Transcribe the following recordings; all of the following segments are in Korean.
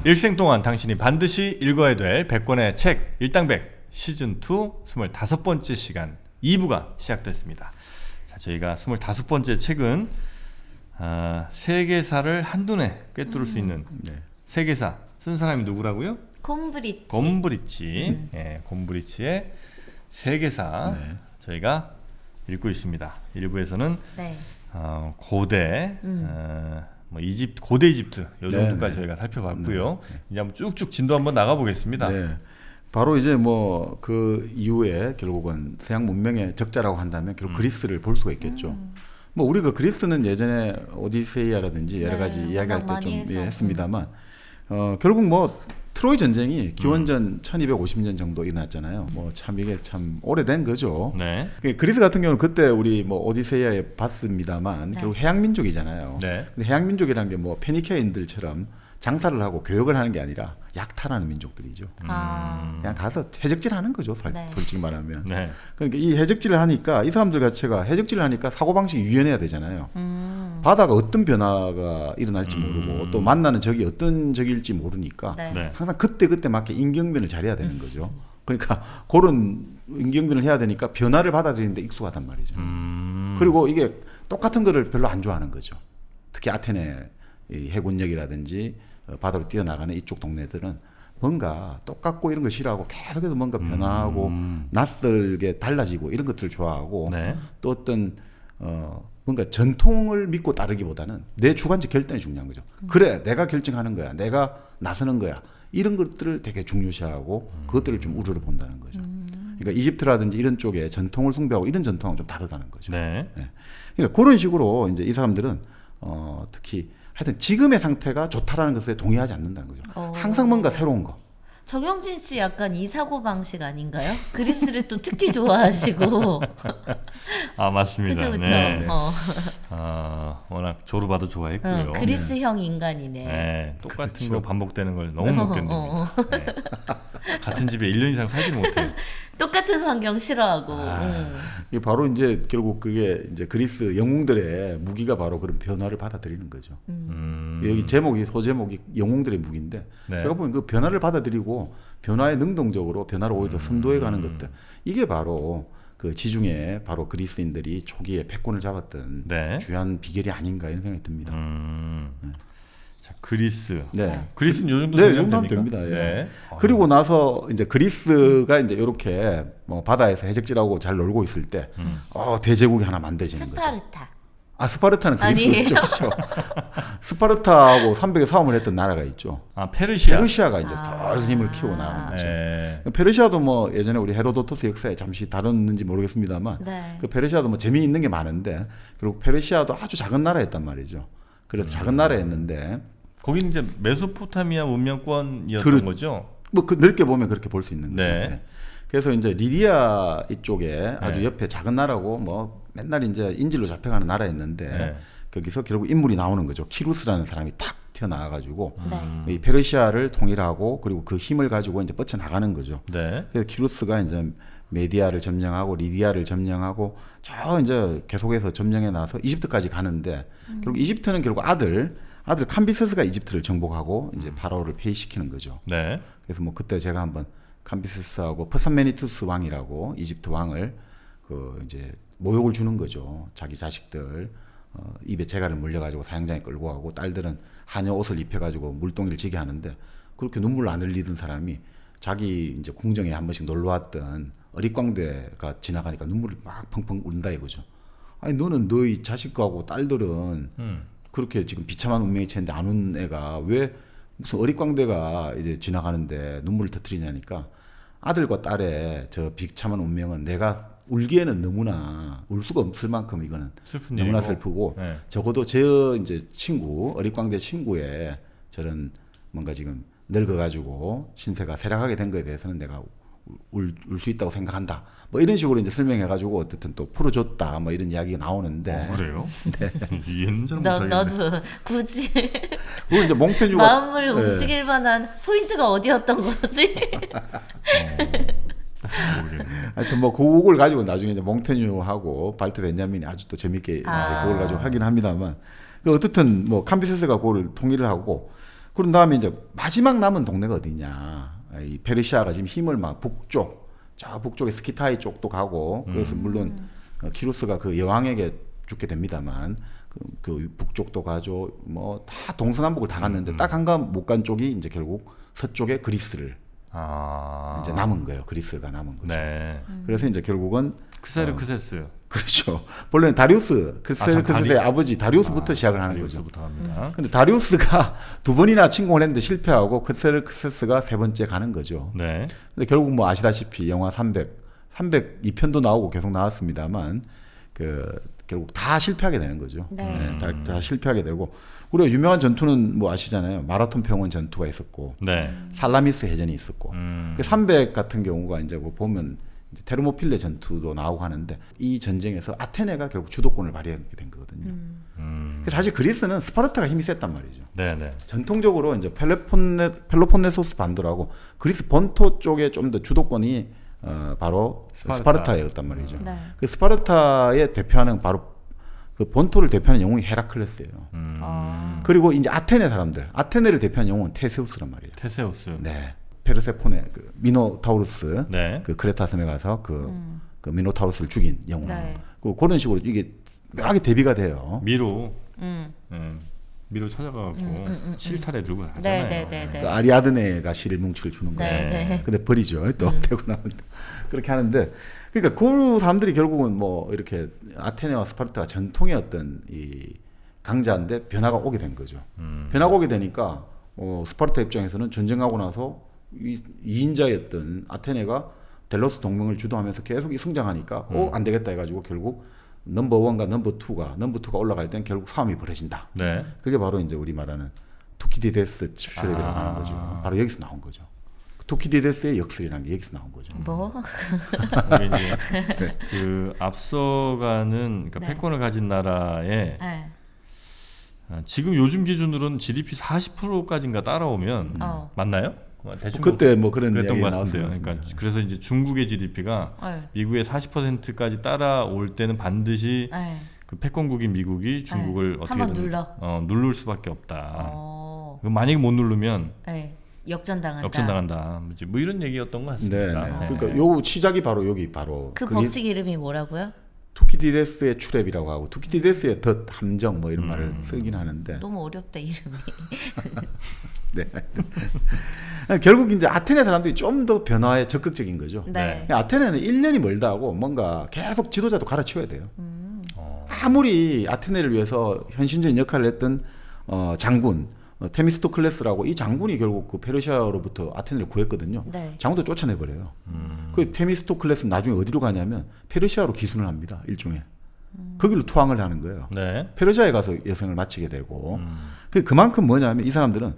일생 동안 당신이 반드시 읽어야 될 100권의 책 일당백 시즌2 25번째 시간 2부가 시작됐습니다. 자, 저희가 25번째 책은 세계사를 한눈에 꿰뚫을 수 있는 세계사 쓴 사람이 누구라고요? 곰브리치. 예, 곰브리치의 세계사 저희가 읽고 있습니다. 1부에서는 고대 고대 이집트 요 정도까지 저희가 살펴봤고요. 이제 한번 쭉쭉 진도 한번 나가 보겠습니다. 바로 이제 뭐 그 이후에 결국은 서양 문명의 적자라고 한다면 결국 그리스를 볼 수가 있겠죠. 뭐 우리가 그리스는 예전에 오디세이아라든지 여러 가지 이야기할 때 좀 했습니다만 결국 뭐 트로이 전쟁이 기원전 1250년 정도 일어났잖아요. 뭐 참 이게 참 오래된 거죠. 그리스 같은 경우는 그때 우리 뭐 오디세이아에 봤습니다만 결국 해양 민족이잖아요. 근데 해양 민족이라는 게 뭐 페니케인들처럼 장사를 하고 교역을 하는 게 아니라 약탈하는 민족들이죠. 그냥 가서 해적질하는 거죠. 솔직히 말하면. 그러니까 이 해적질을 하니까 이 사람들 자체가 해적질을 하니까 사고방식이 유연해야 되잖아요. 바다가 어떤 변화가 일어날지 모르고 또 만나는 적이 어떤 적일지 모르니까 항상 그때 맞게 임경변을 잘해야 되는 거죠. 그러니까 그런 임경변을 해야 되니까 변화를 받아들이는데 익숙하단 말이죠. 그리고 이게 똑같은 거를 별로 안 좋아하는 거죠. 특히 아테네 해군역이라든지 바다로 뛰어나가는 이쪽 동네들은 뭔가 똑같고 이런 걸 싫어하고 계속해서 뭔가 변화하고 낯설게 달라지고 이런 것들을 좋아하고 또 어떤 뭔가 전통을 믿고 따르기보다는 내 주관적 결단이 중요한 거죠. 그래 내가 결정하는 거야. 내가 나서는 거야. 이런 것들을 되게 중요시하고 그것들을 좀 우러러 본다는 거죠. 그러니까 이집트라든지 이런 쪽에 전통을 숭배하고 이런 전통은 좀 다르다는 거죠. 그러니까 그런 식으로 이제 이 사람들은 특히 하여튼 지금의 상태가 좋다라는 것에 동의하지 않는다는 거죠. 항상 뭔가 새로운 거. 정영진 씨 약간 이 사고 방식 아닌가요? 그리스를 또 특히 좋아하시고. 맞습니다. 그쵸. 워낙 조르바도 좋아했고요. 그리스형 인간이네. 똑같은 거 반복되는 걸 너무 못 견딥니다. 같은 집에 1년 이상 살지는 못해요. 똑같은 환경 싫어하고. 이게 바로 이제 결국 그게 이제 그리스 영웅들의 무기가 바로 그런 변화를 받아들이는 거죠. 여기 소제목이 영웅들의 무기인데 제가 보면 그 변화를 받아들이고 변화에 능동적으로 변화를 오히려 선도해 가는 것들 이게 바로 그 지중해 바로 그리스인들이 초기에 패권을 잡았던 주요한 비결이 아닌가 이런 생각이 듭니다. 자, 그리스. 그리스는 요 정도 되면 됩니다. 그리고 나서 이제 그리스가 이제 이렇게 뭐 바다에서 해적질하고 잘 놀고 있을 때 대제국이 하나 만들어지는 거죠. 스파르타는 그리스 쪽이죠. 스파르타하고 300의 싸움을 했던 나라가 있죠. 페르시아가 이제 더 힘을 키우고 나가는 거죠. 페르시아도 뭐 예전에 우리 헤로도토스 역사에 잠시 다뤘는지 모르겠습니다만 그 페르시아도 뭐 재미있는 게 많은데 결국 페르시아도 아주 작은 나라였단 말이죠. 그래서 작은 나라였는데 거기는 이제 메소포타미아 문명권이었던 거죠. 뭐 그 넓게 보면 그렇게 볼 수 있는 거죠. 그래서 이제 리디아 이쪽에 아주 옆에 작은 나라고 뭐 맨날 이제 인질로 잡혀가는 나라였는데 거기서 결국 인물이 나오는 거죠. 키루스라는 사람이 딱 튀어나와가지고 이 페르시아를 통일하고 그리고 그 힘을 가지고 이제 뻗쳐나가는 거죠. 그래서 키루스가 이제 메디아를 점령하고 리디아를 점령하고 저 이제 계속해서 점령해 나서 이집트까지 가는데 결국 이집트는 결국 아들 캄비세스가 이집트를 정복하고 이제 파라오를 폐위시키는 거죠. 그래서 뭐 그때 제가 한번 캄비세스하고 퍼산메니투스 왕이라고 이집트 왕을 그 이제 모욕을 주는 거죠. 자기 자식들 입에 재갈을 물려가지고 사형장에 끌고 가고 딸들은 하녀 옷을 입혀가지고 물동이를 지게 하는데 그렇게 눈물 안 흘리던 사람이 자기 이제 궁정에 한 번씩 놀러 왔던 어릿광대가 지나가니까 눈물을 막 펑펑 운다 이거죠. 아니 너는 너희 자식하고 딸들은 그렇게 지금 비참한 운명이 채는데 안 운 애가 왜 무슨 어릿광대가 이제 지나가는데 눈물을 터뜨리냐니까 아들과 딸의 저 비참한 운명은 내가 울기에는 너무나 울 수가 없을 만큼 이거는 너무나 슬프고 적어도 저 이제 친구 어릿광대 친구의 저런 뭔가 지금 늙어가지고 신세가 쇠락하게 된 거에 대해서는 내가 울 수 있다고 생각한다. 뭐 이런 식으로 이제 설명해가지고 어쨌든 또 풀어줬다. 뭐 이런 이야기가 나오는데. 그래요? 나도 굳이 그걸 이제 몽테뉴가 마음을 움직일 만한 포인트가 어디였던 거지? 하여튼 뭐 그걸 가지고 나중에 이제 몽테뉴하고 발트 벤자민이 아주 또 재밌게 이제 그걸 가지고 하긴 합니다만 어쨌든 뭐 캄비세스가 그걸 통일을 하고 그런 다음에 이제 마지막 남은 동네가 어디냐? 이 페르시아가 지금 힘을 막 저 북쪽에 스키타이 쪽도 가고 그래서 물론 키루스가 그 여왕에게 죽게 됩니다만 그 북쪽도 가죠. 뭐 다 동서남북을 다 갔는데 딱 한 간 못 간 쪽이 이제 결국 서쪽에 그리스를 이제 남은 거예요. 그리스가 남은 거죠. 네. 그래서 이제 결국은 크세르크세스. 그렇죠. 본래는 다리우스, 크세르크스의 아버지 다리우스부터 시작을 하는 거죠. 다리우스부터 합니다. 근데 다리우스가 2번이나 침공을 했는데 실패하고 크세르크세스가 3번째 가는 거죠. 네. 근데 결국 뭐 아시다시피 영화 302편도 나오고 계속 나왔습니다만 결국 다 실패하게 되는 거죠. 네. 다 실패하게 되고 우리가 유명한 전투는 뭐 아시잖아요. 마라톤 평원 전투가 있었고 네. 살라미스 해전이 있었고 그 300 같은 경우가 이제 뭐 보면 이제 테르모필레 전투도 나오고 하는데 이 전쟁에서 아테네가 결국 주도권을 발휘하게 된 거거든요. 사실 그리스는 스파르타가 힘이 셌단 말이죠. 네네. 전통적으로 이제 펠로폰네소스 반도라고 그리스 본토 쪽에 좀 더 주도권이 바로 스파르타였단 말이죠. 네. 그 스파르타의 대표하는 바로 그 본토를 대표하는 영웅이 헤라클레스예요. 그리고 이제 아테네 사람들, 아테네를 대표하는 영웅은 테세우스란 말이에요. 테세우스. 네. 페르세포네, 그 미노타우루스, 네. 그 크레타 섬에 가서 그 미노타우루스를 죽인 영웅. 네. 그런 식으로 이게 묘하게 대비가 돼요. 미로. 미로 찾아가고 실타래 들고 하잖아요. 네. 그 아리아드네가 실을 뭉치를 주는 거예요. 네. 근데 버리죠. 또 되고 나면 그렇게 하는데 그러니까 그 사람들이 결국은 뭐 이렇게 아테네와 스파르타가 전통의 어떤 이 강자인데 변화가 오게 된 거죠. 변화가 오게 되니까 스파르타 입장에서는 전쟁하고 나서 이인자였던 아테네가 델로스 동맹을 주도하면서 계속 성장하니까 안 되겠다 해가지고 결국 넘버 1과 넘버 2가 올라갈 땐 결국 싸움이 벌어진다. 네. 그게 바로 이제 우리 말하는 투키디데스 슈렉이라고 하는 거죠. 바로 여기서 나온 거죠. 투키디데스의 역설이라는 게 여기서 나온 거죠. 뭐? 이게 이제 그 앞서가는 그러니까 네. 패권을 가진 나라에 네. 지금 요즘 기준으로는 GDP 40%까지인가 따라오면 맞나요? 대충 그때 뭐 그런 그랬던 이야기가 것 같은데요. 나왔습니다. 그러니까 그래서 이제 중국의 GDP가 네. 미국의 40%까지 따라올 때는 반드시 네. 그 패권국인 미국이 중국을 한번 어떻게든 누를 수밖에 없다. 만약에 못 누르면 네. 역전당한다. 역전당한다. 뭐 이런 얘기였던 것 같습니다. 네. 그러니까 요 시작이 바로 여기 바로 그 법칙 이름이 뭐라고요? 투키디데스의 출랩이라고 하고 투키디데스의 덫 함정 뭐 이런 말을 쓰긴 하는데 너무 어렵다 이름이. 네. 결국 이제 아테네 사람들이 좀 더 변화에 적극적인 거죠. 네. 아테네는 1년이 멀다 하고 뭔가 계속 지도자도 갈아치워야 돼요. 아무리 아테네를 위해서 현신적인 역할을 했던 장군 테미스토클레스라고 이 장군이 결국 그 페르시아로부터 아테네를 구했거든요. 네. 장군도 쫓아내버려요. 그 테미스토클레스는 나중에 어디로 가냐면 페르시아로 기순을 합니다. 일종의. 거기로 투항을 하는 거예요. 네. 페르시아에 가서 여생을 마치게 되고 그만큼 뭐냐면 이 사람들은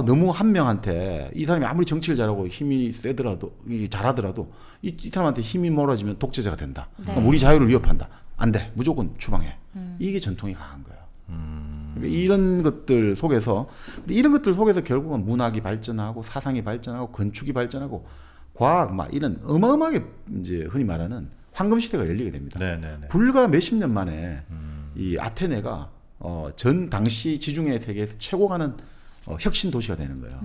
너무 한 명한테 이 사람이 아무리 정치를 잘하고 힘이 세더라도 잘하더라도 이 사람한테 힘이 멀어지면 독재자가 된다. 네. 그럼 우리 자유를 위협한다. 안 돼. 무조건 추방해. 이게 전통이 강한 거예요. 그러니까 이런 것들 속에서 결국은 문학이 발전하고 사상이 발전하고 건축이 발전하고 과학 막 이런 어마어마하게 이제 흔히 말하는 황금 시대가 열리게 됩니다. 네네네. 불과 몇십 년 만에 이 아테네가 전 당시 지중해 세계에서 최고 가는 혁신 도시가 되는 거예요.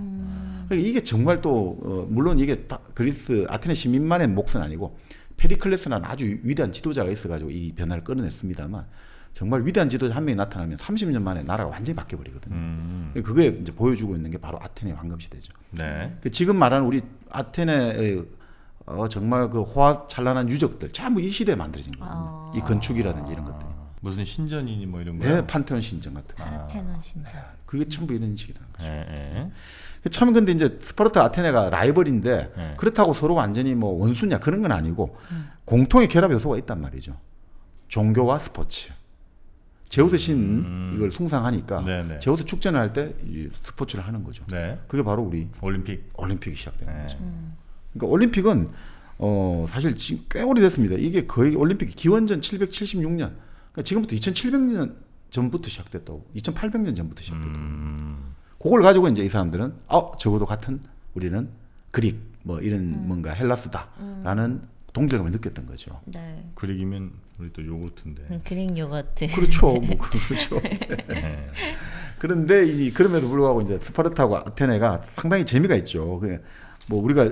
그러니까 이게 정말 또 물론 이게 그리스 아테네 시민만의 몫은 아니고 페리클레스라는 아주 위대한 지도자가 있어가지고 이 변화를 끌어냈습니다만 정말 위대한 지도자 한 명이 나타나면 30년 만에 나라가 완전히 바뀌어버리거든요. 그게 이제 보여주고 있는 게 바로 아테네 황금 시대죠. 네. 지금 말하는 우리 아테네의 정말 그 호화찬란한 유적들 전부 이 시대에 만들어진 거거든요. 이 건축이라든지 이런 것들. 무슨 신전이니 뭐 이런 거. 네, 판테온 신전 같은 거. 아테논 신전. 그게 전부 이런 식이라는 거죠. 네. 참 근데 이제 스파르타 아테네가 라이벌인데 네. 그렇다고 서로 완전히 뭐 원수냐 그런 건 아니고 공통의 결합 요소가 있단 말이죠. 종교와 스포츠. 제우스 신 이걸 숭상하니까 네네. 제우스 축전을 할 때 스포츠를 하는 거죠. 네. 그게 바로 우리 올림픽이 시작되는 네. 거죠. 그러니까 올림픽은 사실 지금 꽤 오래됐습니다. 이게 거의 올림픽이 기원전 776년. 그러니까 지금부터 2700년 전부터 시작됐다고. 2800년 전부터 시작됐다고. 그걸 가지고 이제 이 사람들은 적어도 같은 우리는 그릭 뭐 이런 뭔가 헬라스다라는 동질감을 느꼈던 거죠. 네. 그릭이면 우리 또 요거트인데. 그릭 요거트. 그렇죠. 뭐 그렇죠. 네. 그런데 그럼에도 불구하고 이제 스파르타하고 아테네가 상당히 재미가 있죠. 뭐 우리가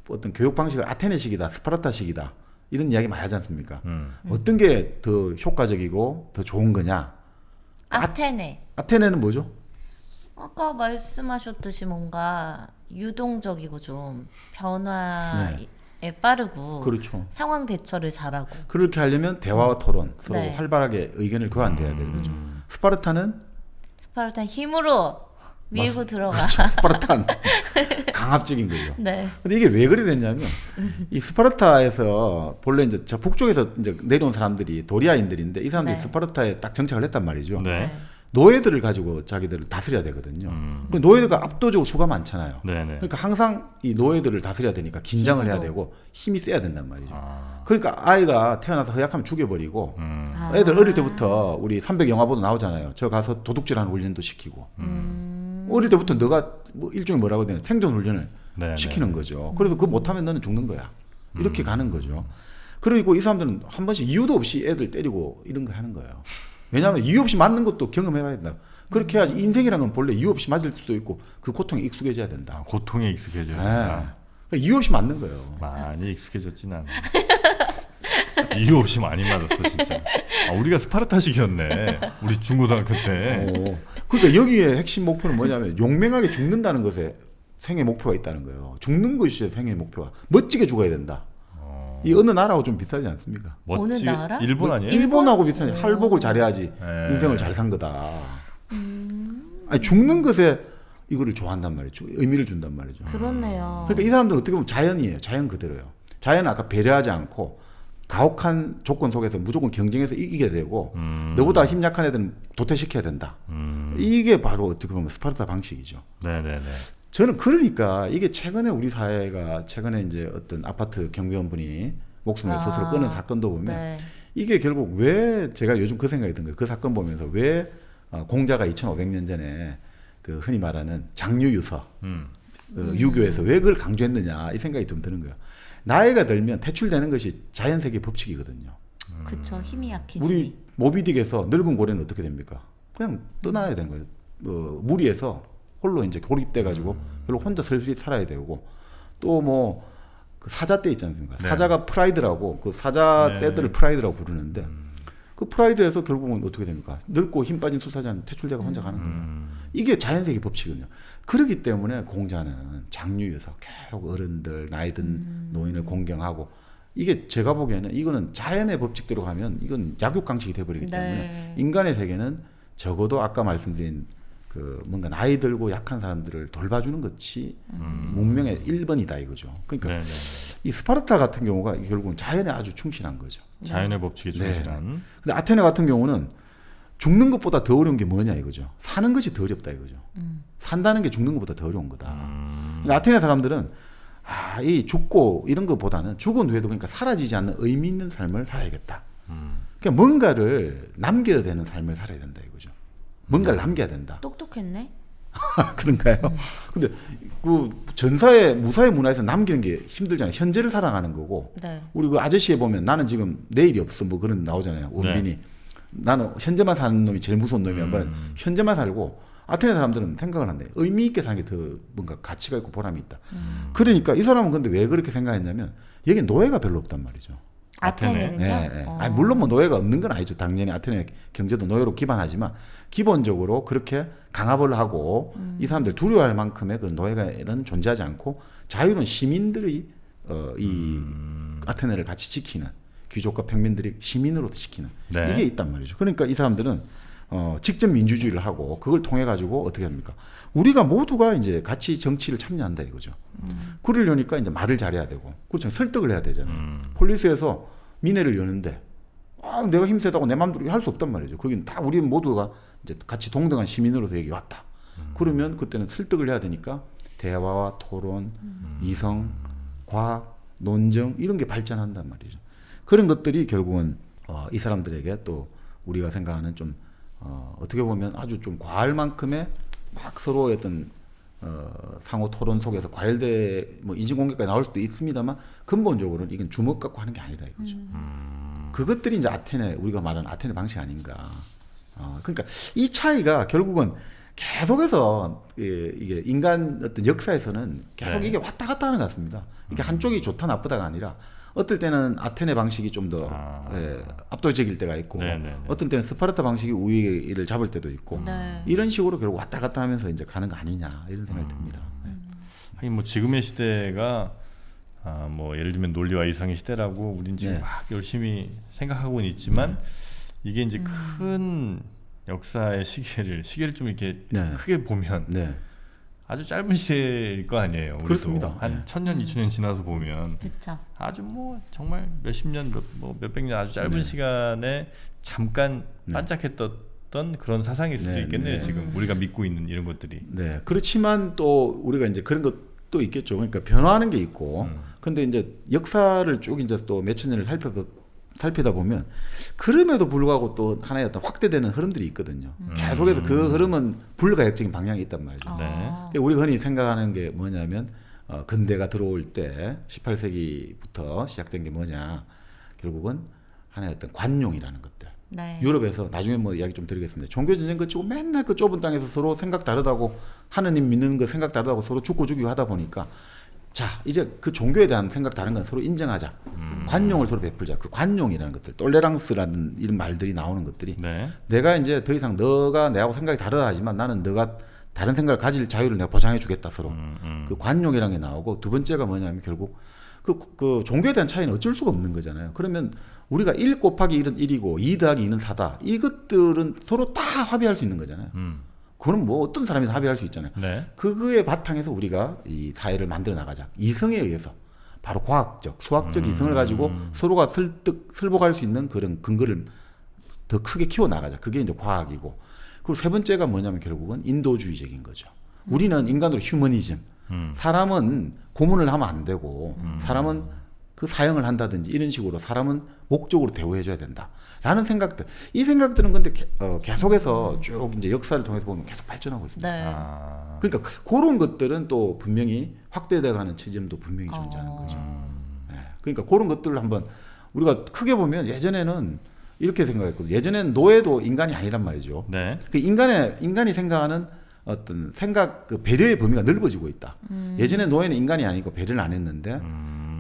어떤 교육 방식을 아테네식이다, 스파르타식이다 이런 이야기 많이 하지 않습니까? 어떤 게 더 효과적이고 더 좋은 거냐? 아테네. 아테네는 뭐죠? 아까 말씀하셨듯이 뭔가 유동적이고 좀 변화에 빠르고 그렇죠. 상황 대처를 잘하고. 그렇게 하려면 대화와 토론, 서로 네. 활발하게 의견을 교환돼야 되는 거죠. 스파르타는 스파르타 힘으로 밀고 들어가. 그렇죠. 스파르타는 강압적인 거죠. 네. 근데 이게 왜 그래 됐냐면 이 스파르타에서 본래 이제 저 북쪽에서 이제 내려온 사람들이 도리아인들인데 이 사람들이 네. 스파르타에 딱 정착을 했단 말이죠. 네. 노예들을 가지고 자기들을 다스려야 되거든요. 그 노예들과 압도적으로 수가 많잖아요. 네네. 그러니까 항상 이 노예들을 다스려야 되니까 긴장을 해야 힘으로. 되고 힘이 세야 된단 말이죠. 아. 그러니까 아이가 태어나서 허약하면 죽여버리고 아. 애들 어릴 때부터 우리 300 영화 보도 나오잖아요. 저 가서 도둑질하는 훈련도 시키고 어릴 때부터 너가 뭐 일종의 뭐라고 해야 되나 생존 훈련을 네네. 시키는 거죠. 그래서 그거 못하면 너는 죽는 거야. 이렇게 가는 거죠. 그리고 이 사람들은 한 번씩 이유도 없이 애들 때리고 이런 거 하는 거예요. 왜냐하면 이유 없이 맞는 것도 경험해봐야 된다. 그렇게 해야지 인생이라는 건 본래 이유 없이 맞을 수도 있고 그 고통에 익숙해져야 된다. 고통에 익숙해져야 네. 된다. 그러니까 이유 없이 맞는 거예요. 많이 익숙해졌진 않아. 이유 없이 많이 맞았어 진짜. 아, 우리가 스파르타식이었네. 우리 중고등학교 때. 그러니까 여기에 핵심 목표는 뭐냐면 용맹하게 죽는다는 것에 생애 목표가 있다는 거예요. 죽는 것이 생애 목표가. 멋지게 죽어야 된다. 이 어느 나라하고 좀 비슷하지 않습니까? 어느 나라? 일본 아니에요? 일본하고 비슷하지. 할복을 잘해야지 네. 인생을 잘 산 거다. 아니, 죽는 것에 이거를 좋아한단 말이죠. 의미를 준단 말이죠. 그렇네요. 그러니까 이 사람들은 어떻게 보면 자연이에요. 자연 그대로예요. 자연은 아까 배려하지 않고 가혹한 조건 속에서 무조건 경쟁해서 이기게 되고 너보다 힘 약한 애들은 도태시켜야 된다. 이게 바로 어떻게 보면 스파르타 방식이죠. 네네네. 저는 그러니까 이게 최근에 우리 사회가 최근에 이제 어떤 아파트 경비원분이 목숨을 스스로 끊은 사건도 보면 네. 이게 결국 왜 제가 요즘 그 생각이 든 거예요. 그 사건 보면서 왜 공자가 2500년 전에 그 흔히 말하는 장유유서 유교에서 왜 그걸 강조했느냐 이 생각이 좀 드는 거예요. 나이가 들면 퇴출되는 것이 자연세계 법칙이거든요. 그쵸. 힘이 약해지니. 우리 모비딕에서 늙은 고래는 어떻게 됩니까? 그냥 떠나야 되는 거예요. 무리에서 홀로 이제 고립돼 가지고 결국 혼자 슬슬 살아야 되고 또 뭐 그 사자 떼 있지 않습니까? 네. 사자가 프라이드라고 그 사자 네. 떼들을 프라이드라고 부르는데 그 프라이드에서 결국은 어떻게 됩니까? 늙고 힘 빠진 수사자는 퇴출돼가 혼자 가는 거예요. 이게 자연세계 법칙이거든요. 그렇기 때문에 공자는 장유유서 계속 어른들 나이 든 노인을 공경하고 이게 제가 보기에는 이거는 자연의 법칙대로 가면 이건 약육강식이 돼버리기 때문에 네. 인간의 세계는 적어도 아까 말씀드린 그 뭔가 나이 들고 약한 사람들을 돌봐주는 것이 문명의 1번이다 이거죠. 그러니까 네네. 이 스파르타 같은 경우가 결국은 자연에 아주 충실한 거죠. 자연의 법칙에 네. 충실한. 근데 아테네 같은 경우는 죽는 것보다 더 어려운 게 뭐냐 이거죠. 사는 것이 더 어렵다 이거죠. 산다는 게 죽는 것보다 더 어려운 거다. 그러니까 아테네 사람들은 이 죽고 이런 것보다는 죽은 후에도 그러니까 사라지지 않는 의미 있는 삶을 살아야겠다. 그러니까 뭔가를 남겨야 되는 삶을 살아야 된다 이거죠. 뭔가를 남겨야 된다. 똑똑했네. 그런가요? 근데 그 전사의 무사의 문화에서 남기는 게 힘들잖아요. 현재를 살아가는 거고. 네. 우리 그 아저씨에 보면 나는 지금 내일이 없어 뭐 그런 나오잖아요. 원빈이. 나는 현재만 사는 놈이 제일 무서운 놈이야. 현재만 살고 아테네 사람들은 생각을 한대. 의미 있게 사는 게 더 뭔가 가치가 있고 보람이 있다. 그러니까 이 사람은 근데 왜 그렇게 생각했냐면 여기 노예가 별로 없단 말이죠. 아테네는요? 아니, 물론 뭐 노예가 없는 건 아니죠. 당연히 아테네 경제도 노예로 기반하지만 기본적으로 그렇게 강압을 하고 이 사람들 두려워할 만큼의 그런 노예가는 존재하지 않고 자유로운 시민들이 이 아테네를 같이 지키는 귀족과 평민들이 시민으로 지키는 네. 이게 있단 말이죠. 그러니까 이 사람들은 직접 민주주의를 하고 그걸 통해 가지고 어떻게 합니까? 우리가 모두가 이제 같이 정치를 참여한다 이거죠. 그러려니까 이제 말을 잘해야 되고 그렇죠. 설득을 해야 되잖아요. 폴리스에서 민회를 여는데 내가 힘세다고 내 마음대로 할 수 없단 말이죠. 거긴 다 우리 모두가 이제 같이 동등한 시민으로서 여기 왔다. 그러면 그때는 설득을 해야 되니까 대화와 토론, 이성, 과학, 논정 이런 게 발전한단 말이죠. 그런 것들이 결국은 이 사람들에게 또 우리가 생각하는 좀 어떻게 보면 아주 좀 과할 만큼의 막 서로의 어떤 상호 토론 속에서 과열돼 뭐 이지공격까지 나올 수도 있습니다만 근본적으로는 이건 주먹 갖고 하는 게 아니다 이거죠. 그것들이 이제 아테네 우리가 말하는 아테네 방식 아닌가. 그러니까 이 차이가 결국은 계속해서 이게 인간 어떤 역사에서는 계속 네. 이게 왔다 갔다 하는 것 같습니다. 이게 한쪽이 좋다 나쁘다가 아니라 어떨 때는 아테네 방식이 좀 더 압도적일 때가 있고 네네네. 어떤 때는 스파르타 방식이 우위를 잡을 때도 있고 네. 이런 식으로 결국 왔다 갔다 하면서 이제 가는 거 아니냐 이런 생각이 듭니다. 네. 하긴 뭐 지금의 시대가 뭐 예를 들면 논리와 이성의 시대라고 우린 지금 네. 막 열심히 생각하고는 있지만 이게 이제 큰 역사의 시계를 좀 이렇게 네. 크게 보면 네. 아주 짧은 시대일 거 아니에요. 우리도. 그렇습니다. 한 네. 1000년, 2000년 지나서 보면 그렇죠. 아주 뭐 정말 몇십 년, 몇백 년 아주 짧은 네. 시간에 잠깐 네. 반짝했던 그런 사상일 수도 네, 있겠네요. 네. 지금 우리가 믿고 있는 이런 것들이. 네. 그렇지만 또 우리가 이제 그런 것도 있겠죠. 그러니까 변화하는 게 있고, 근데 이제 역사를 쭉 이제 또 몇천 년을 살피다 보면 그럼에도 불구하고 또 하나의 어떤 확대되는 흐름들이 있거든요. 계속해서 그 흐름은 불가역적인 방향이 있단 말이죠. 네. 그러니까 우리가 흔히 생각하는 게 뭐냐면 근대가 들어올 때 18세기부터 시작된 게 뭐냐, 결국은 하나의 어떤 관용이라는 것들. 네. 유럽에서 나중에 뭐 이야기 좀 드리겠습니다. 종교 전쟁 거치고 맨날 그 좁은 땅에서 서로 생각 다르다고, 하느님 믿는 거 생각 다르다고 서로 죽고 죽이고 하다 보니까 자 이제 그 종교에 대한 생각 다른 건 서로 인정하자. 관용을 서로 베풀자. 그 관용이라는 것들, 똘레랑스라는 이런 말들이 나오는 것들이 네. 내가 이제 더 이상 너가 내하고 생각이 다르다 하지만 나는 너가 다른 생각을 가질 자유를 내가 보장해 주겠다 서로. 그 관용이라는 게 나오고, 두 번째가 뭐냐면 결국 그 종교에 대한 차이는 어쩔 수가 없는 거잖아요. 그러면 우리가 1 곱하기 1은 1이고 2 더하기 2는 4다. 이것들은 서로 다 합의할 수 있는 거잖아요. 그건 뭐 어떤 사람이든 합의할 수 있잖아요. 네. 그거의 바탕에서 우리가 이 사회를 만들어 나가자. 이성에 의해서 바로 과학적, 수학적 이성을 가지고 서로가 설득할 수 있는 그런 근거를 더 크게 키워 나가자. 그게 이제 과학이고. 그리고 세 번째가 뭐냐면 결국은 인도주의적인 거죠. 우리는 인간으로 휴머니즘. 사람은 고문을 하면 안 되고 사람은 그 사형을 한다든지 이런 식으로 사람은 목적으로 대우해줘야 된다라는 생각들. 이 생각들은 근데 계속해서 쭉 이제 역사를 통해서 보면 계속 발전하고 있습니다. 네. 그러니까 그런 것들은 또 분명히 확대돼가는 지점도 분명히 존재하는 거죠. 네. 그러니까 그런 것들을 한번 우리가 크게 보면 예전에는 이렇게 생각했거든요. 예전에는 노예도 인간이 아니란 말이죠. 네. 그 인간이 생각하는 어떤 생각, 그 배려의 범위가 넓어지고 있다. 예전에 노예는 인간이 아니고 배려를 안 했는데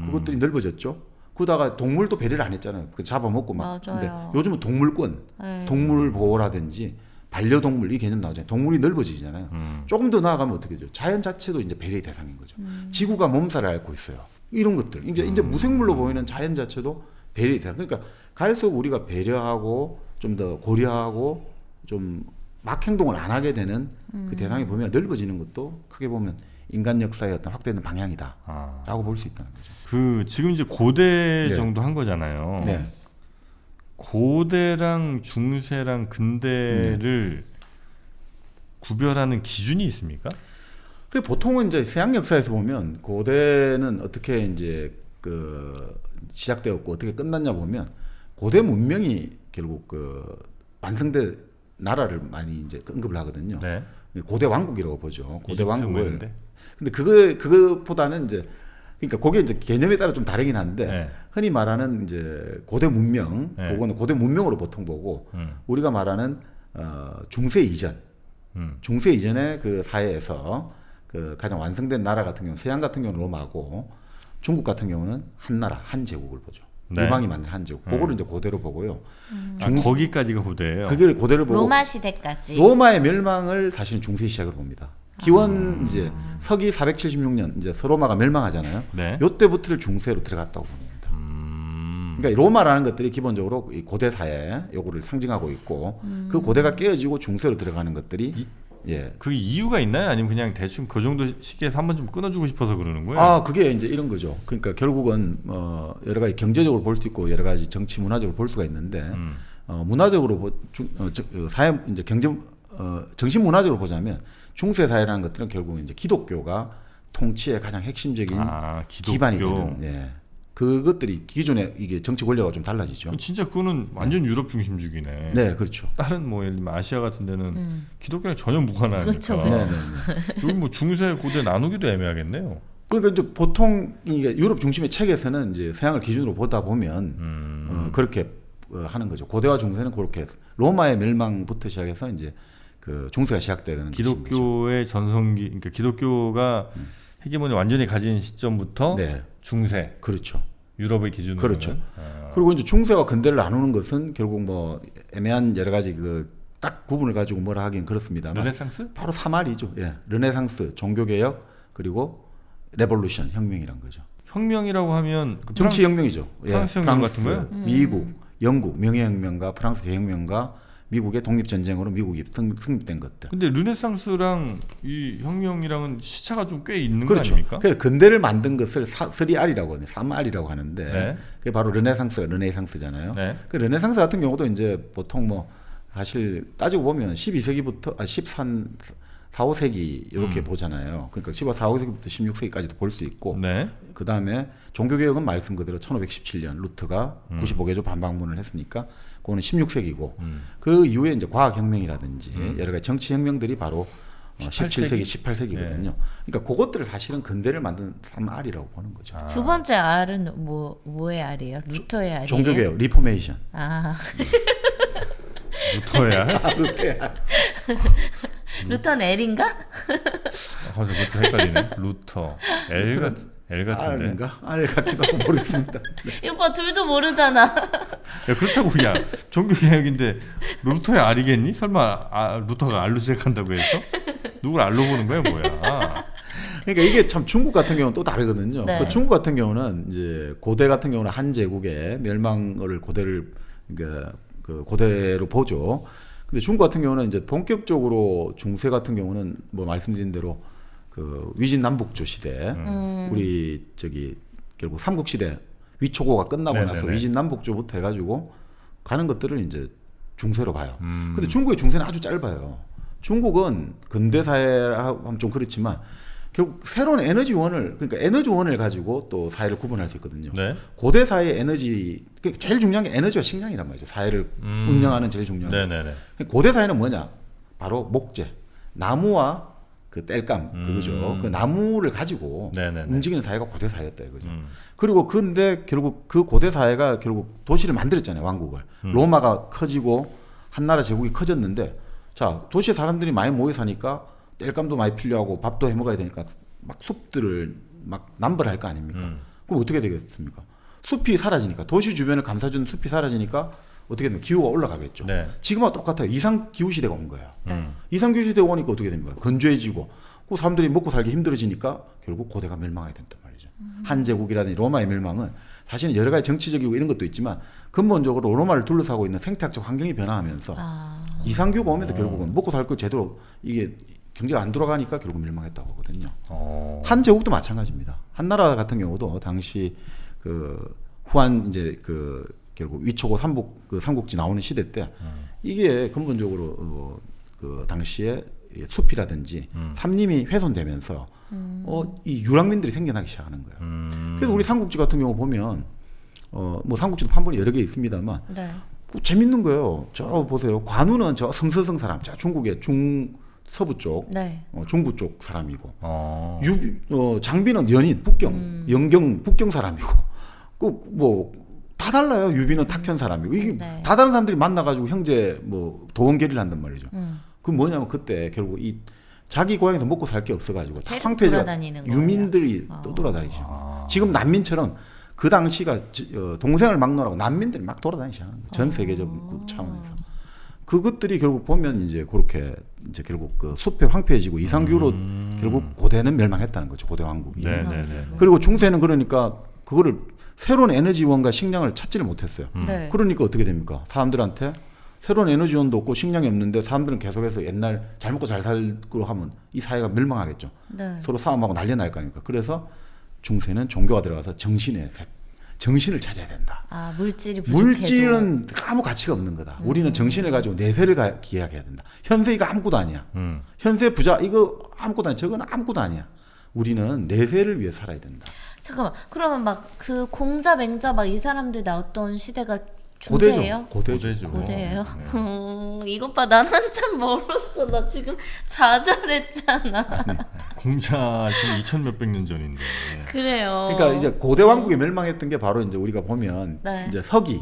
그것들이 넓어졌죠. 그러다가 동물도 배려를 안 했잖아요. 그 잡아먹고 막. 맞아요. 근데 요즘은 동물권, 네. 동물 보호라든지 반려동물 이 개념 나오잖아요. 동물이 넓어지잖아요. 조금 더 나아가면 어떻게 되죠? 자연 자체도 이제 배려의 대상인 거죠. 지구가 몸살을 앓고 있어요. 이런 것들. 이제 무생물로 보이는 자연 자체도 배려의 대상. 그러니까 갈수록 우리가 배려하고 좀 더 고려하고 좀 막 행동을 안 하게 되는 그 대상의 범위가 넓어지는 것도 크게 보면 인간 역사의 어떤 확대되는 방향이다라고 볼 수 있다는 거죠. 그 지금 이제 고대 네. 정도 한 거잖아요. 네. 고대랑 중세랑 근대를 구별하는 기준이 있습니까? 그 보통은 이제 서양 역사에서 보면 고대는 어떻게 이제 그 시작되었고 어떻게 끝났냐 보면 고대 문명이 결국 그 완성된 나라를 많이 이제 언급을 하거든요. 네. 고대 왕국이라고 보죠. 고대 이집트 뭐 왕국을. 이런데? 근데 그거보다는 이제 그러니까 그게 이제 개념에 따라 좀 다르긴 한데 네. 흔히 말하는 이제 고대 문명, 네. 그거는 고대 문명으로 보통 보고 우리가 말하는 중세 이전, 중세 이전의 그 사회에서 그 가장 완성된 나라 같은 경우, 서양 같은 경우는 로마고 중국 같은 경우는 한 나라, 한 제국을 보죠. 네. 일방이 만든 한 제국. 그거를 이제 고대로 보고요. 거기까지가 고대예요. 그걸 고대로 보고 로마 시대까지. 로마의 멸망을 사실은 중세 시작을 봅니다. 기원 이제 서기 476년 이제 서로마가 멸망하잖아요. 네. 요때부터를 중세로 들어갔다고 봅니다. 그러니까 로마라는 것들이 기본적으로 이 고대 사회 요거를 상징하고 있고 그 고대가 깨어지고 중세로 들어가는 것들이 예. 그 이유가 있나요? 아니면 그냥 대충 그 정도 시기에서 한번 좀 끊어주고 싶어서 그러는 거예요? 아, 그게 이제 이런 거죠. 그러니까 결국은 여러 가지 경제적으로 볼 수 있고 여러 가지 정치 문화적으로 볼 수가 있는데 문화적으로 사회 이제 경제 정신 문화적으로 보자면 중세 사회라는 것들은 결국 이제 기독교가 통치의 가장 핵심적인 기독교. 기반이 되는 예. 그것들이 기존에 이게 정치 권력과 좀 달라지죠. 진짜 그거는 완전 유럽 중심주의네. 네, 그렇죠. 다른 뭐 예를 들면 아시아 같은 데는 기독교랑 전혀 무관하니까. 그렇죠, 네, 그렇죠. 네, 네. 여기 뭐 중세 고대 나누기도 애매하겠네요. 그러니까 이제 보통 이게 유럽 중심의 책에서는 이제 서양을 기준으로 보다 보면 그렇게 하는 거죠. 고대와 중세는 그렇게 로마의 멸망부터 시작해서 이제 그 중세가 시작되는 기독교의 전성기, 그러니까 기독교가 헤게모니 완전히 가진 시점부터 네. 중세, 그렇죠. 유럽의 기준으로 그렇죠. 그리고 이제 중세와 근대를 나누는 것은 결국 뭐 애매한 여러 가지 그 딱 구분을 가지고 뭐라 하긴 그렇습니다만 르네상스? 바로 3R이죠. 예. 르네상스, 종교개혁, 그리고 레볼루션, 혁명이란 거죠. 혁명이라고 하면 그 정치 혁명이죠. 프랑스 혁명 같은 거요? 미국, 영국 명예혁명과 프랑스 대혁명과 미국의 독립전쟁으로 미국이 승리된 것들. 근데 르네상스랑 이 혁명이랑은 시차가 좀 꽤 있는 그렇죠. 거 아닙니까? 그래서 근대를 만든 것을 3R이라고 하네. 3R이라고 하는데 네. 그게 바로 르네상스잖아요. 네. 그 르네상스 같은 경우도 이제 보통 뭐 사실 따지고 보면 12세기부터 4, 5세기 이렇게 보잖아요. 그러니까 14, 5세기부터 16세기까지도 볼 수 있고 네. 그 다음에 종교개혁은 말씀 그대로 1517년 루터가 95개조 반박문을 했으니까 그거는 16세기고 그 이후에 이제 과학혁명이라든지 여러 가지 정치혁명들이 바로 17세기, 18세기거든요. 네. 그러니까 그것들을 사실은 근대를 만든 3R이라고 보는 거죠. 두 번째 R은 뭐의 R이에요? 루터의 R이에요? 종교개혁, 리포메이션. 아 루터야? 루테야. 루터는 L인가? 그것도 헷갈리네. 루터, L 같은데. R인가? R 같기도 하고 모르겠습니다. 이거 봐 둘도 모르잖아. 야, 그렇다고 야 종교개혁인데 루터야 R이겠니? 설마 루터가 R로 시작한다고 해서 누굴 R로 보는 거야 뭐야? 그러니까 이게 참 중국 같은 경우는 또 다르거든요. 네. 그 중국 같은 경우는 이제 고대 같은 경우는 한 제국의 멸망을 그러니까 그 고대로 보죠. 근데 중국 같은 경우는 이제 본격적으로 중세 같은 경우는 뭐 말씀드린 대로 그 위진남북조 시대, 우리 저기 결국 삼국 시대 위초고가 끝나고 네네네. 나서 위진남북조부터 해가지고 가는 것들을 이제 중세로 봐요. 근데 중국의 중세는 아주 짧아요. 중국은 근대 사회하면 좀 그렇지만 결국 새로운 에너지원을 그러니까 에너지원을 가지고 또 사회를 구분할 수 있거든요. 네. 고대 사회의 에너지 제일 중요한 게 에너지와 식량이란 말이죠. 사회를 운영하는 제일 중요한 게. 네네네. 고대 사회는 뭐냐? 바로 목재, 나무와 그 땔감 그거죠. 그 나무를 가지고 네네네. 움직이는 사회가 고대 사회였다 이거죠. 그리고 근데 결국 그 고대 사회가 결국 도시를 만들었잖아요. 왕국을. 로마가 커지고 한나라 제국이 커졌는데 자 도시에 사람들이 많이 모여 사니까 땔감도 많이 필요하고 밥도 해 먹어야 되니까 막 숲들을 막 남벌할 거 아닙니까? 그럼 어떻게 되겠습니까? 숲이 사라지니까 도시 주변을 감싸주는 숲이 사라지니까 어떻게 됩니까? 기후가 올라가겠죠. 네. 지금과 똑같아요. 이상 기후 시대가 온 거예요. 이상 기후 시대가 오니까 어떻게 됩니까? 건조해지고 그 사람들이 먹고 살기 힘들어지니까 결국 고대가 멸망하게 된단 말이죠. 한 제국이라든지 로마의 멸망은 사실은 여러 가지 정치적이고 이런 것도 있지만 근본적으로 로마를 둘러싸고 있는 생태학적 환경이 변화하면서 이상 기후가 오면서 결국은 먹고 살 걸 제대로 이게 경제가 안 돌아가니까 결국 멸망했다고 하거든요. 한 제국도 마찬가지입니다. 한나라 같은 경우도 당시 그 후한 이제 그 결국 위초고 삼국지 나오는 시대 때 이게 근본적으로 그 당시에 숲이라든지 산림이 훼손되면서 이 유랑민들이 생겨나기 시작하는 거예요. 그래서 우리 삼국지 같은 경우 보면 뭐 삼국지도 판본이 여러 개 있습니다만 네. 재밌는 거예요. 저 보세요. 관우는 저 성서성 사람, 저 중국의 서부 쪽, 네. 중부 쪽 사람이고, 장비는 연인, 북경, 영경, 북경 사람이고, 뭐 다 달라요. 유비는 탁현 사람이고, 이게 네. 다 다른 사람들이 만나가지고 형제 뭐 도원결의를 한단 말이죠. 그 뭐냐면 그때 결국 이 자기 고향에서 먹고 살 게 없어가지고 다 계속 황폐해져 돌아다니는 거예요. 유민들이 또 돌아다니죠. 지금 난민처럼 그 당시가 동생을 막론하고 난민들이 막 돌아다니기 시작하는 거예요. 전 세계적 차원에서. 그것들이 결국 보면 이제 그렇게 이제 결국 그 숲에 황폐해지고 이상규로 결국 고대는 멸망했다는 거죠. 고대 왕국이. 네네네. 그리고 중세는 그러니까 그거를 새로운 에너지원과 식량을 찾지를 못했어요. 네. 그러니까 어떻게 됩니까? 사람들한테 새로운 에너지원도 없고 식량이 없는데 사람들은 계속해서 옛날 잘 먹고 잘 살고 하면 이 사회가 멸망하겠죠. 네. 서로 싸움하고 난리 날 거 아닙니까? 그래서 중세는 종교가 들어가서 정신을 찾아야 된다. 아 물질이 부족해도. 물질은 아무 가치가 없는 거다. 우리는 정신을 가지고 내세를 기약해야 된다. 현세 이거 아무것도 아니야. 현세 부자 이거 아무것도 아니야. 저거는 아무것도 아니야. 우리는 내세를 위해 살아야 된다. 잠깐만 그러면 막 그 공자 맹자 막 이 사람들 나왔던 시대가 중세예요? 고대죠. 고대예요? 이것 봐, 난 한참 멀었어. 나 지금 좌절했잖아. 공자 지금 2천 몇백 년 전인데. 그래요. 그러니까 이제 고대 왕국이 멸망했던 게 바로 이제 우리가 보면 네. 이제 서기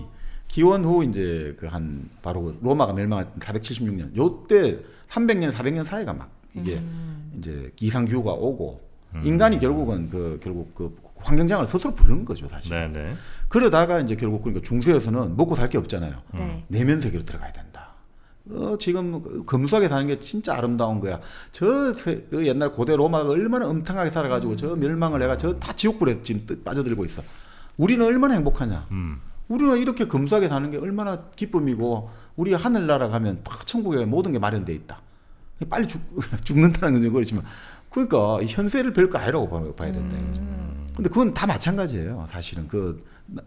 기원 후 이제 그 한 바로 로마가 멸망한 476년 요때 300년 400년 사이가 막 이게 이제 이상 기후가 오고 인간이 결국은 결국 그 환경장을 스스로 부르는 거죠 사실. 네네. 그러다가 이제 결국 그러니까 중세에서는 먹고 살 게 없잖아요. 네. 내면 세계로 들어가야 된다. 지금 금수하게 사는 게 진짜 아름다운 거야. 그 옛날 고대 로마가 얼마나 음탕하게 살아가지고 저 멸망을 해가 저 다 지옥불에 지금 빠져들고 있어. 우리는 얼마나 행복하냐. 우리는 이렇게 금수하게 사는 게 얼마나 기쁨이고 우리 하늘나라 가면 딱 천국에 모든 게 마련돼 있다. 빨리 죽는다는 건좀 그렇지만 그러니까 현세를 별거 아니라고 봐야 된다. 근데 그건 다 마찬가지예요. 사실은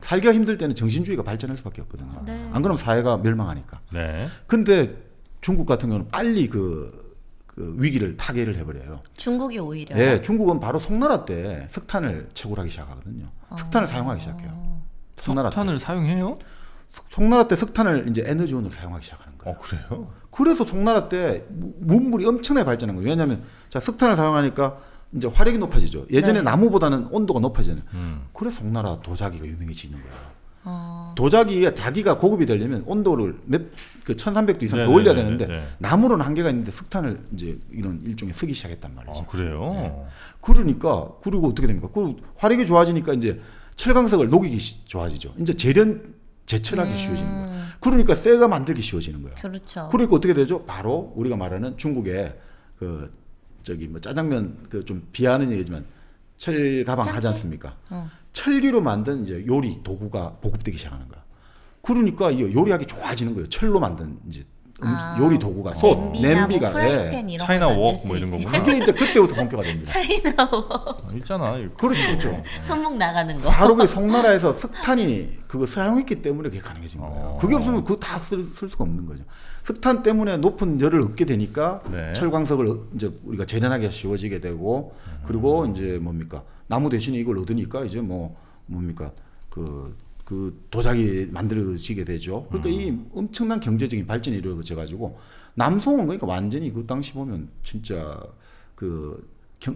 살기가 힘들 때는 정신주의가 발전할 수밖에 없거든요. 네. 안 그러면 사회가 멸망하니까. 네. 근데 중국 같은 경우는 빨리 그 위기를 타개를 해버려요. 중국이 오히려. 네, 중국은 바로 송나라 때 석탄을 채굴하기 시작하거든요. 석탄을 사용하기 시작해요. 석탄을 사용해요? 송나라 때 석탄을 이제 에너지원으로 사용하기 시작하는 거예요. 그래요? 그래서 송나라 때 문물이 엄청나게 발전한 거예요. 왜냐하면 자 석탄을 사용하니까 이제 화력이 높아지죠. 예전에 네. 나무보다는 온도가 높아지잖아요. 그래서 송나라 도자기가 유명해지는 거예요. 도자기가 자기가 고급이 되려면 온도를 1300도 이상 더 올려야 되는데 나무로는 한계가 있는데 석탄을 이제 이런 일종의 쓰기 시작했단 말이죠. 그래요? 네. 그러니까 그리고 어떻게 됩니까? 그 화력이 좋아지니까 이제 철강석을 녹이기 좋아지죠. 이제 제철하기 쉬워지는 거예요. 그러니까 쇠가 만들기 쉬워지는 거예요. 그렇죠. 그러니까 어떻게 되죠? 바로 우리가 말하는 중국의 짜장면 좀 비하하는 얘기지만 철 가방 하지 않습니까? 철기로 만든 이제 요리 도구가 보급되기 시작하는 거야. 그러니까 이 요리하기 좋아지는 거예요. 철로 만든 이제 요리 도구가 냄비가 뭐 프라이팬 이런 차이나 거 웍 만들 뭐 이런 수 거구나. 있어요. 그게 이제 그때부터 본격화 됩니다. 차이나 워 있잖아. 그렇죠. 손목 나가는 거. 바로 그 송나라에서 석탄이 그거 사용했기 때문에 그게 가능해진 거예요. 그게 없으면 그거 다 쓸 수가 없는 거죠. 석탄 때문에 높은 열을 얻게 되니까 네. 철광석을 이제 우리가 재련하기가 쉬워지게 되고 그리고 이제 뭡니까 나무 대신에 이걸 얻으니까 이제 뭡니까 그 도자기 만들어지게 되죠. 그러니까 이 엄청난 경제적인 발전이 이루어져 가지고 남송은 그러니까 완전히 그 당시 보면 진짜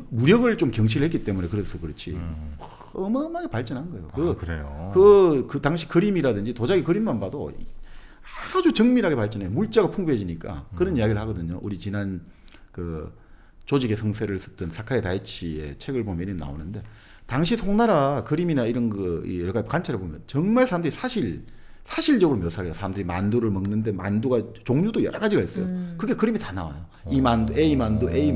무력을 좀 경시했기 때문에 그래서 그렇지 어마어마하게 발전한 거예요. 그래요. 그 당시 그림이라든지 도자기 그림만 봐도 아주 정밀하게 발전해. 물자가 풍부해지니까 그런 이야기를 하거든요. 우리 지난 조직의 성세를 썼던 사카이 다이치의 책을 보면 나오는데 당시 송나라 그림이나 이런 여러 가지 관찰해 보면 정말 사람들이 사실적으로 묘사를 해요. 사람들이 만두를 먹는데 만두가 종류도 여러 가지가 있어요. 그게 그림이 다 나와요. 이 만두, A 만두, A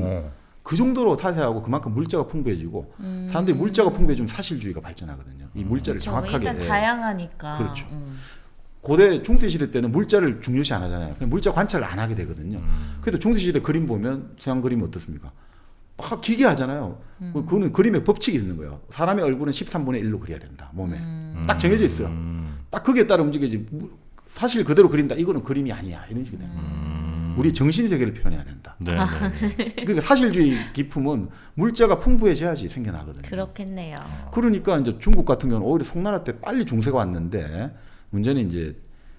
그 정도로 자세하고 그만큼 물자가 풍부해지고 사람들이 물자가 풍부해지면 사실주의가 발전하거든요. 이 물자를 정확하게 일단 다양하니까. 그렇죠. 고대 중세시대 때는 물자를 중요시 안 하잖아요. 그냥 물자 관찰을 안 하게 되거든요. 그래도 중세시대 그림 보면 서양 그림이 어떻습니까? 막 기괴하잖아요. 그거는 그림의 법칙이 있는 거예요. 사람의 얼굴은 13분의 1로 그려야 된다. 몸에. 딱 정해져 있어요. 딱 거기에 따라 움직이지. 사실 그대로 그린다. 이거는 그림이 아니야. 이런 식이 돼요. 우리 정신세계를 표현해야 된다. 네. 그러니까 사실주의 기품은 물자가 풍부해져야지 생겨나거든요. 그렇겠네요. 그러니까 이제 중국 같은 경우는 오히려 송나라 때 빨리 중세가 왔는데 문제는 이제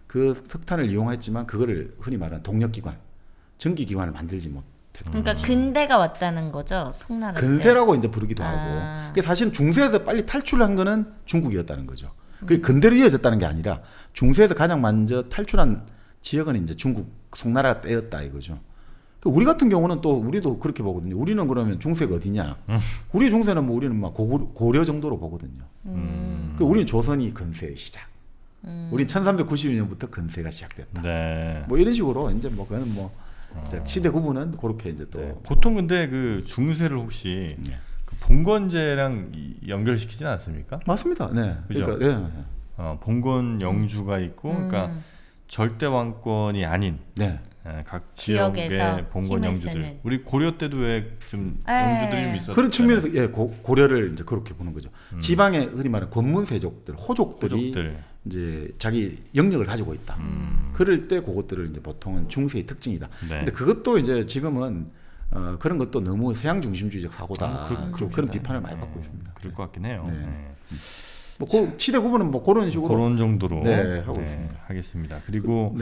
그 석탄을 이용했지만 그거를 흔히 말하는 동력기관, 전기기관을 만들지 못했다. 그러니까 근대가 왔다는 거죠, 송나라 때. 근세라고 이제 부르기도 하고. 그게 사실은 중세에서 빨리 탈출한 거는 중국이었다는 거죠. 그게 근대로 이어졌다는 게 아니라 중세에서 가장 먼저 탈출한 지역은 이제 중국, 송나라 때였다 이거죠. 우리 같은 경우는 또 우리도 그렇게 보거든요. 우리는 그러면 중세가 어디냐? 우리 중세는 우리는 막 고려 정도로 보거든요. 우리는 조선이 근세의 시작. 우리 1390년부터 근세가 시작됐다. 네. 뭐 이런 식으로 이제 그거는 이제 시대 구분은 그렇게 이제 또 보통 근데 그 중세를 혹시 그 봉건제랑 연결시키지는 않습니까? 맞습니다. 네. 그죠? 그러니까 봉건 영주가 있고 그러니까 절대 왕권이 아닌 각 지역의 지역에서 봉건 힘을 영주들. 쓰는. 우리 고려 때도 왜 좀 영주들이 좀 있었죠. 그런 측면에서 고려를 이제 그렇게 보는 거죠. 지방의 흔히 말하는 권문세족들, 호족들이 이제 자기 영역을 가지고 있다. 그럴 때 그것들을 이제 보통은 중세의 특징이다. 근데 그것도 이제 지금은 그런 것도 너무 서양 중심주의적 사고다. 좀 그런 비판을 많이 받고 있습니다. 그럴 것 같긴 해요. 그 시대 구분은 그런 식으로 그런 정도로 하고 있습니다. 하겠습니다. 그리고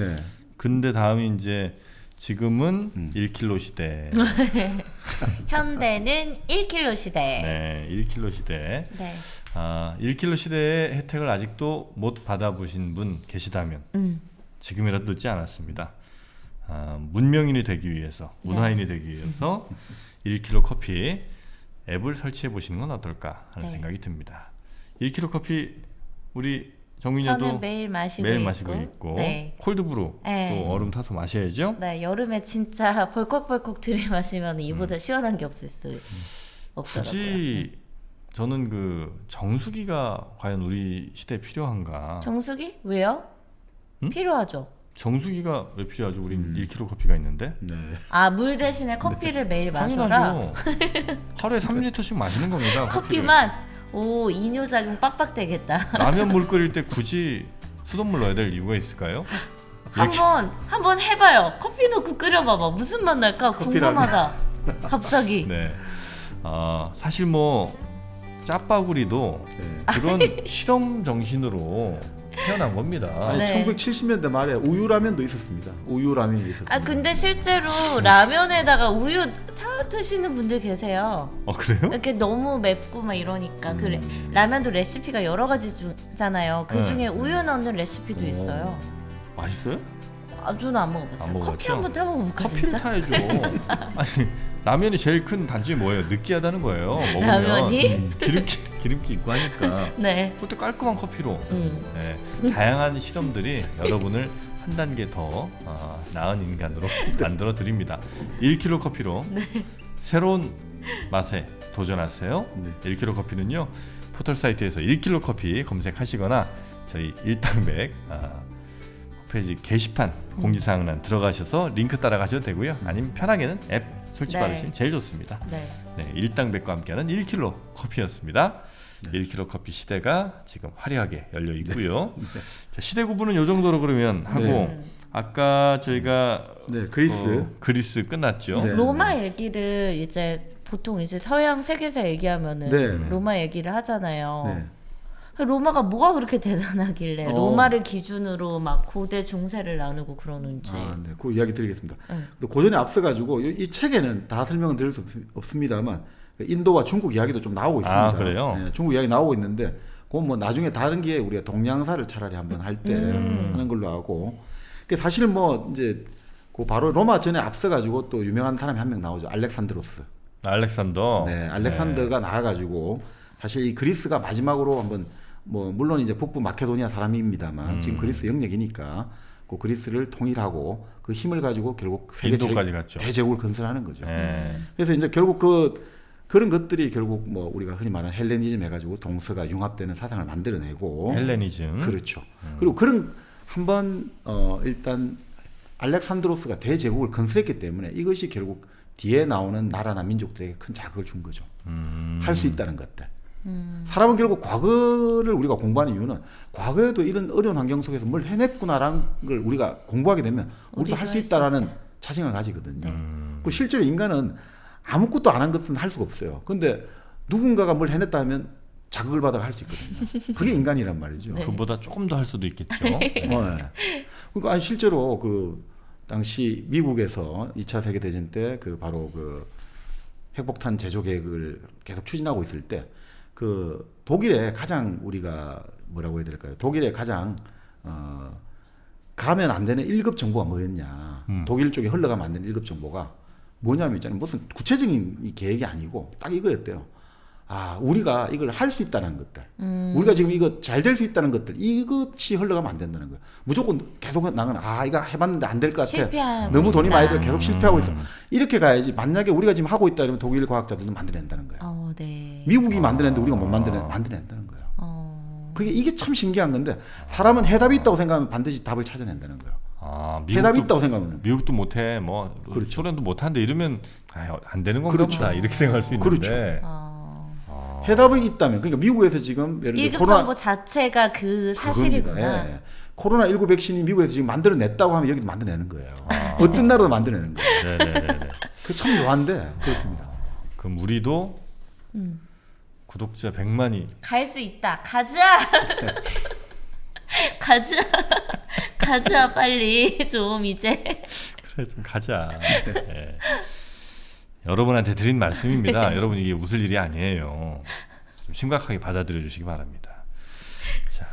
근데 다음이 이제 지금은 1kg 시대. 현대는 1kg 시대. 네, 1kg 시대. 네. 1kg 시대의 혜택을 아직도 못 받아보신 분 계시다면 지금이라도 늦지 않았습니다. 문명인이 되기 위해서, 문화인이 되기 위해서 1kg 커피 앱을 설치해 보시는 건 어떨까 하는 생각이 듭니다. 1kg 커피 우리 정민이도 저는 매일 마시고 있고 네. 콜드브루 네. 또 얼음 타서 마셔야죠. 네, 여름에 진짜 벌컥벌컥 들이마시면 이보다 시원한 게 없을 수 없더라고요. 굳이 저는 그 정수기가 과연 우리 시대에 필요한가? 정수기? 왜요? 필요하죠. 정수기가 왜 필요하죠? 우린 1kg 커피가 있는데. 네. 물 대신에 커피를 매일 마셔라. 당연하죠. 하루에 3리터씩 마시는 겁니다. 커피만 이뇨작용 빡빡 되겠다. 라면 물 끓일 때 굳이 수돗물 넣어야 될 이유가 있을까요? 한번 해봐요. 커피 넣고 끓여봐봐. 무슨 맛 날까 궁금하다. 갑자기. 네. 사실 뭐 짜파구리도 그런 실험 정신으로 태어난 겁니다. 아니, 네. 1970년대 말에 우유라면도 있었습니다. 우유라면이 있었습니다. 근데 실제로 라면에다가 우유 다 드시는 분들 계세요. 그래요? 이렇게 너무 맵고 막 이러니까 라면도 레시피가 여러 가지잖아요. 그 중에 우유 넣는 레시피도 있어요. 맛있어요? 저는 안 먹어봤어요. 안 먹어봤죠? 커피 한번 타먹어볼까 커피를 진짜? 타야죠. 아니 라면이 제일 큰 단점이 뭐예요? 느끼하다는 거예요. 먹으면 라면이? 기름기 있고 하니까. 네. 그것도 깔끔한 커피로. 네, 다양한 실험들이 여러분을 한 단계 더 나은 인간으로 만들어 드립니다. 1kg 커피로 새로운 맛에 도전하세요. 1kg 커피는요 포털 사이트에서 1kg 커피 검색하시거나 저희 일당백 홈페이지 게시판 공지사항란 들어가셔서 링크 따라가셔도 되고요. 아니면 편하게는 앱 설치 받으시면 제일 좋습니다. 네. 네, 일당백과 함께하는 1kg 커피였습니다. 1kg 커피 시대가 지금 화려하게 열려 있고요. 자, 시대 구분은 이 정도로 그러면 하고 아까 저희가 그리스 끝났죠. 네. 로마 얘기를 이제 보통 이제 서양 세계사 얘기하면은 로마 얘기를 하잖아요. 네. 로마가 뭐가 그렇게 대단하길래 로마를 기준으로 막 고대 중세를 나누고 그러는지. 네, 그 이야기 드리겠습니다. 고전에 앞서가지고 이 책에는 다 설명은 드릴 수 없습니다만 인도와 중국 이야기도 좀 나오고 있습니다. 그래요? 네, 중국 이야기 나오고 있는데 그건 뭐 나중에 다른 기회에 우리가 동양사를 차라리 한번 할 때 하는 걸로 하고. 사실 뭐 이제 그 바로 로마 전에 앞서가지고 또 유명한 사람이 한 명 나오죠. 알렉산드로스. 알렉산더. 네, 알렉산더가 나와가지고 사실 이 그리스가 마지막으로 한번 뭐 물론 이제 북부 마케도니아 사람입니다만 지금 그리스 영역이니까 그 그리스를 통일하고 그 힘을 가지고 결국 세계 인도까지 갔죠. 대제국을 건설하는 거죠. 그래서 이제 결국 그런 것들이 결국 뭐 우리가 흔히 말하는 헬레니즘 해가지고 동서가 융합되는 사상을 만들어내고 헬레니즘. 그렇죠. 그리고 그런 한번 일단 알렉산드로스가 대제국을 건설했기 때문에 이것이 결국 뒤에 나오는 나라나 민족들에게 큰 자극을 준 거죠. 할 수 있다는 것들. 사람은 결국 과거를 우리가 공부하는 이유는 과거에도 이런 어려운 환경 속에서 뭘 해냈구나라는 걸 우리가 공부하게 되면 우리도 할 수 있다라는 자신을 가지거든요. 그 실제로 인간은 아무것도 안 한 것은 할 수가 없어요. 근데 누군가가 뭘 해냈다 하면 자극을 받아 할 수 있거든요. 그게 인간이란 말이죠. 그보다 조금 더 할 수도 있겠죠. 그러니까 실제로 그 당시 미국에서 2차 세계 대전 때 그 바로 그 핵폭탄 제조 계획을 계속 추진하고 있을 때 그 독일에 가장 우리가 뭐라고 해야 될까요? 독일에 가장 가면 안 되는 1급 정보가 뭐였냐? 독일 쪽에 흘러가면 안 되는 1급 정보가 뭐냐면 있잖아요. 무슨 구체적인 이 계획이 아니고 딱 이거였대요. 우리가 이걸 할 수 있다는 것들, 우리가 지금 이거 잘 될 수 있다는 것들, 이것이 흘러가면 안 된다는 거예요. 무조건 계속 나가는 이거 해봤는데 안 될 것 같아. 너무 돈이 많이 들어 계속 실패하고 있어. 이렇게 가야지. 만약에 우리가 지금 하고 있다 그러면 독일 과학자들도 만들어낸다는 거예요. 네. 미국이 만들어냈는데 우리가 못 만들어낸다는 거예요. 이게 참 신기한 건데 사람은 해답이 있다고 생각하면 반드시 답을 찾아낸다는 거예요. 해답이 있다고 생각하면 미국도 못해, 뭐 그렇죠. 소련도 못하는데 이러면 안 되는 건가 보다 이렇게 생각할 수 있는데. 그렇죠. 해답이 있다면 그러니까 미국에서 지금 예를 들어 1급 정보 자체가 그 사실이구나. 코로나19 백신이 미국에서 지금 만들어냈다고 하면 여기도 만들어내는 거예요. 어떤 나라도 만들어내는 거예요. 네네네. 그 참 묘한데 그렇습니다. 그럼 우리도 구독자 100만이 갈 수 있다. 가자. 가자. 가자 빨리 좀 이제. 좀 가자. 네. 여러분한테 드린 말씀입니다. 여러분 이게 웃을 일이 아니에요. 좀 심각하게 받아들여 주시기 바랍니다. 자,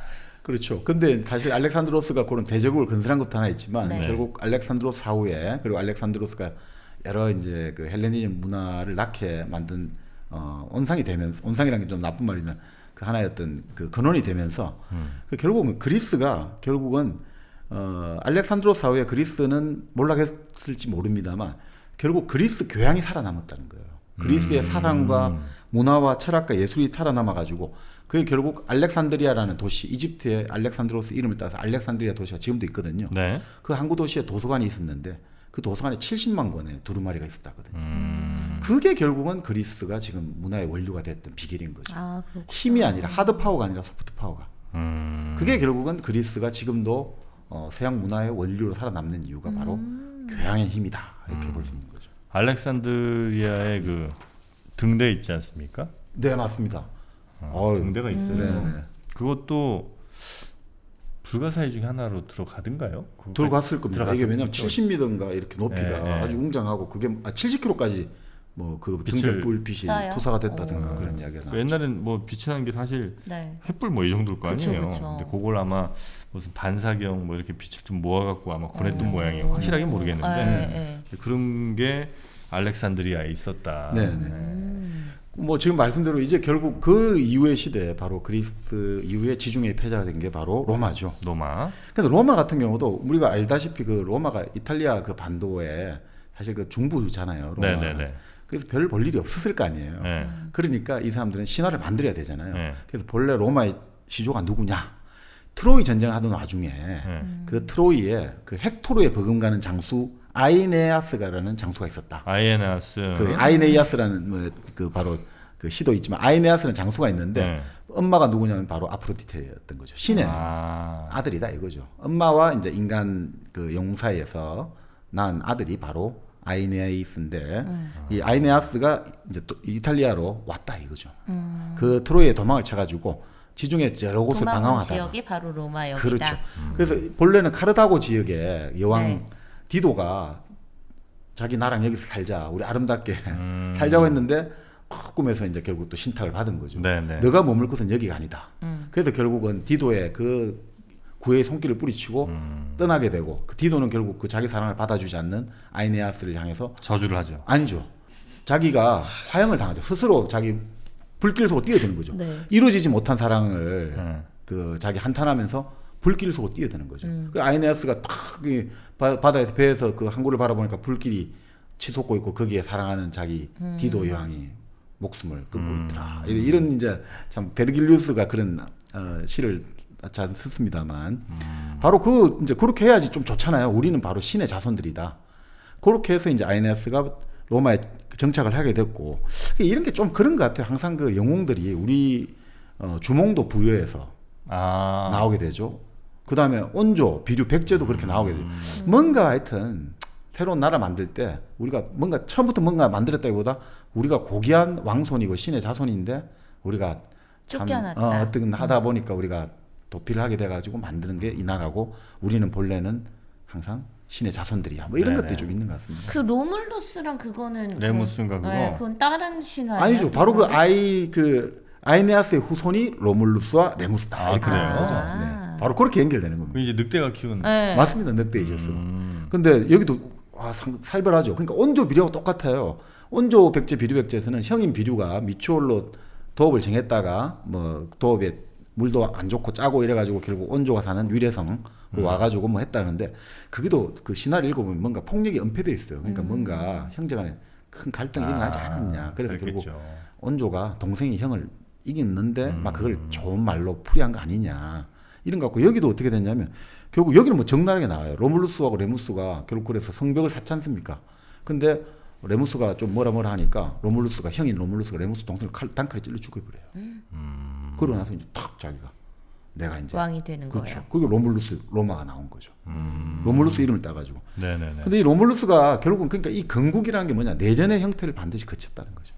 그렇죠. 근데 사실 알렉산드로스가 그런 대제국을 건설한 것도 하나 있지만 네. 결국 알렉산드로스 사후에 그리고 알렉산드로스가 여러 이제 그 헬레니즘 문화를 낳게 만든 온상이 되면서 온상이라는 게 좀 나쁜 말이면 그 하나였던 그 근원이 되면서 그 결국은 그리스가 결국은 알렉산드로스 사후에 그리스는 몰락했을지 모릅니다만 결국 그리스 교양이 살아남았다는 거예요. 그리스의 사상과 문화와 철학과 예술이 살아남아 가지고 그게 결국 알렉산드리아라는 도시, 이집트의 알렉산드로스 이름을 따서 알렉산드리아 도시가 지금도 있거든요. 네. 그 항구 도시에 도서관이 있었는데 그 도서관에 70만 권의 두루마리가 있었다거든요. 그게 결국은 그리스가 지금 문화의 원료가 됐던 비결인 거죠. 아, 그렇구나. 힘이 아니라 하드 파워가 아니라 소프트 파워가. 그게 결국은 그리스가 지금도 서양 문화의 원료로 살아남는 이유가 바로 교양의 힘이다 이렇게 볼 수 있는 거죠. 알렉산드리아의 그 등대 있지 않습니까? 네 맞습니다. 등대가 있어요. 네네. 그것도 불가사의 중에 하나로 들어가든가요? 들어갔을 겁니다. 이게 왜냐하면 들어갔을 70m인가 이렇게 높이가 예, 예. 아주 웅장하고 그게 70km까지 뭐 그 빛을 등대불 빛이 쏴요? 투사가 됐다든가 오. 그런 이야기가 나왔죠. 옛날엔 뭐 빛이라는 게 사실 네. 횃불 뭐 이 정도일 거 그쵸, 아니에요. 그쵸. 근데 그걸 아마 무슨 반사경 뭐 이렇게 빛을 좀 모아갖고 아마 보냈던 모양이 확실하게 모르겠는데 네. 그런 게 알렉산드리아에 있었다. 네네. 뭐 지금 말씀대로 이제 결국 그 이후의 시대 바로 그리스 이후에 지중해 패자가 된 게 바로 로마죠. 로마. 근데 로마 같은 경우도 우리가 알다시피 그 로마가 이탈리아 그 반도에 사실 그 중부잖아요. 로마. 네네네. 그래서 별 볼 일이 없었을 거 아니에요. 네. 그러니까 이 사람들은 신화를 만들어야 되잖아요. 네. 그래서 본래 로마의 시조가 누구냐? 트로이 전쟁을 하던 와중에 그 트로이에 그 헥토르에 버금가는 장수 아이네아스가라는 장수가 있었다. 아이에나스. 그 아이네이아스라는 뭐 그 바로 그 시도 있지만 아이네아스라는 장수가 있는데 네. 엄마가 누구냐면 바로 아프로디테였던 거죠. 신의 아들이다 이거죠. 엄마와 이제 인간 그 영웅 사이에서 낳은 아들이 바로 아이네이스인데 이 아이네아스가 이제 또 이탈리아로 왔다 이거죠. 그 트로이에 도망을 쳐가지고 지중해 여러 곳을 도망온 방황하다가 지역이 바로 로마역이다. 그렇죠. 그래서 본래는 카르다고 지역에 여왕 네. 디도가 자기 나랑 여기서 살자, 우리 아름답게 살자고 했는데 꿈에서 이제 결국 또 신탁을 받은 거죠. 네네. 너가 머물 곳은 여기가 아니다. 그래서 결국은 디도의 그 구애의 손길을 뿌리치고 떠나게 되고 그 디도는 결국 그 자기 사랑을 받아주지 않는 아이네아스를 향해서 저주를 하죠. 아니죠. 자기가 화형을 당하죠. 스스로 자기 불길 속으로 뛰어드는 거죠. 네. 이루어지지 못한 사랑을 그 자기 한탄하면서 불길 속으로 뛰어드는 거죠. 그 아이네아스가 탁 바다에서 배에서 그 항구를 바라보니까 불길이 치솟고 있고 거기에 사랑하는 자기 디도 여왕이 목숨을 끊고 있더라. 이런 이제 참 베르길리우스가 그런 시를 잘 썼습니다만 바로 그 이제 그렇게 해야지 좀 좋잖아요. 우리는 바로 신의 자손들이다. 그렇게 해서 이제 아이네아스가 로마에 정착을 하게 됐고 이런 게 좀 그런 것 같아요. 항상 그 영웅들이 우리 주몽도 부여해서 나오게 되죠. 그 다음에 온조, 비류, 백제도 그렇게 나오게 되죠. 뭔가 하여튼 새로운 나라 만들 때 우리가 뭔가 처음부터 뭔가 만들었다기보다 우리가 고귀한 왕손이고 신의 자손인데 우리가 참 쫓겨났다. 어떤 하다 보니까 우리가 도피를 하게 돼가지고 만드는 게 이 나라고 우리는 본래는 항상 신의 자손들이야. 뭐 이런 네네. 것들이 좀 있는 것 같습니다. 그 로물루스랑 그거는 레무스인가 그거? 네, 그건 다른 신화예요. 아니죠. 바로 그 아이네아스의 후손이 로물루스와 레무스다. 이렇게 그래요? 되는 거죠. 네. 바로 그렇게 연결되는 겁니다. 그 이제 늑대가 키운. 네. 맞습니다. 늑대이셨어. 근데 여기도 살벌하죠. 그러니까 온조 비류하고 똑같아요. 온조 백제 비류 백제에서는 형인 비류가 미추홀로 도읍을 정했다가 뭐 도읍에 물도 안 좋고 짜고 이래가지고 결국 온조가 사는 위례성으로 와가지고 뭐 했다는데 그게도 그 신화를 읽어보면 뭔가 폭력이 은폐돼 있어요. 그러니까 뭔가 형제간에 큰 갈등이 일어나지 않았냐. 그래서 그랬겠죠. 결국 온조가 동생이 형을 이겼는데 막 그걸 좋은 말로 풀이한 거 아니냐. 이런 거 같고 여기도 어떻게 됐냐면 결국 여기는 뭐 적나라하게 나와요. 로물루스하고 레무스가 결국 그래서 성벽을 쌓지 않습니까? 근데 레무스가 좀 뭐라 하니까 로물루스가 형인 로물루스가 레무스 동생을 단칼에 찔러 죽여버려요. 그러고 나서 이제 탁 자기가 내가 이제 왕이 되는 그렇죠. 거예요. 그게 로마가 나온 거죠. 로물루스 이름을 따가지고. 네네네. 근데 이 로물루스가 결국은 그러니까 이 건국이라는 게 뭐냐 내전의 형태를 반드시 거쳤다는 거죠.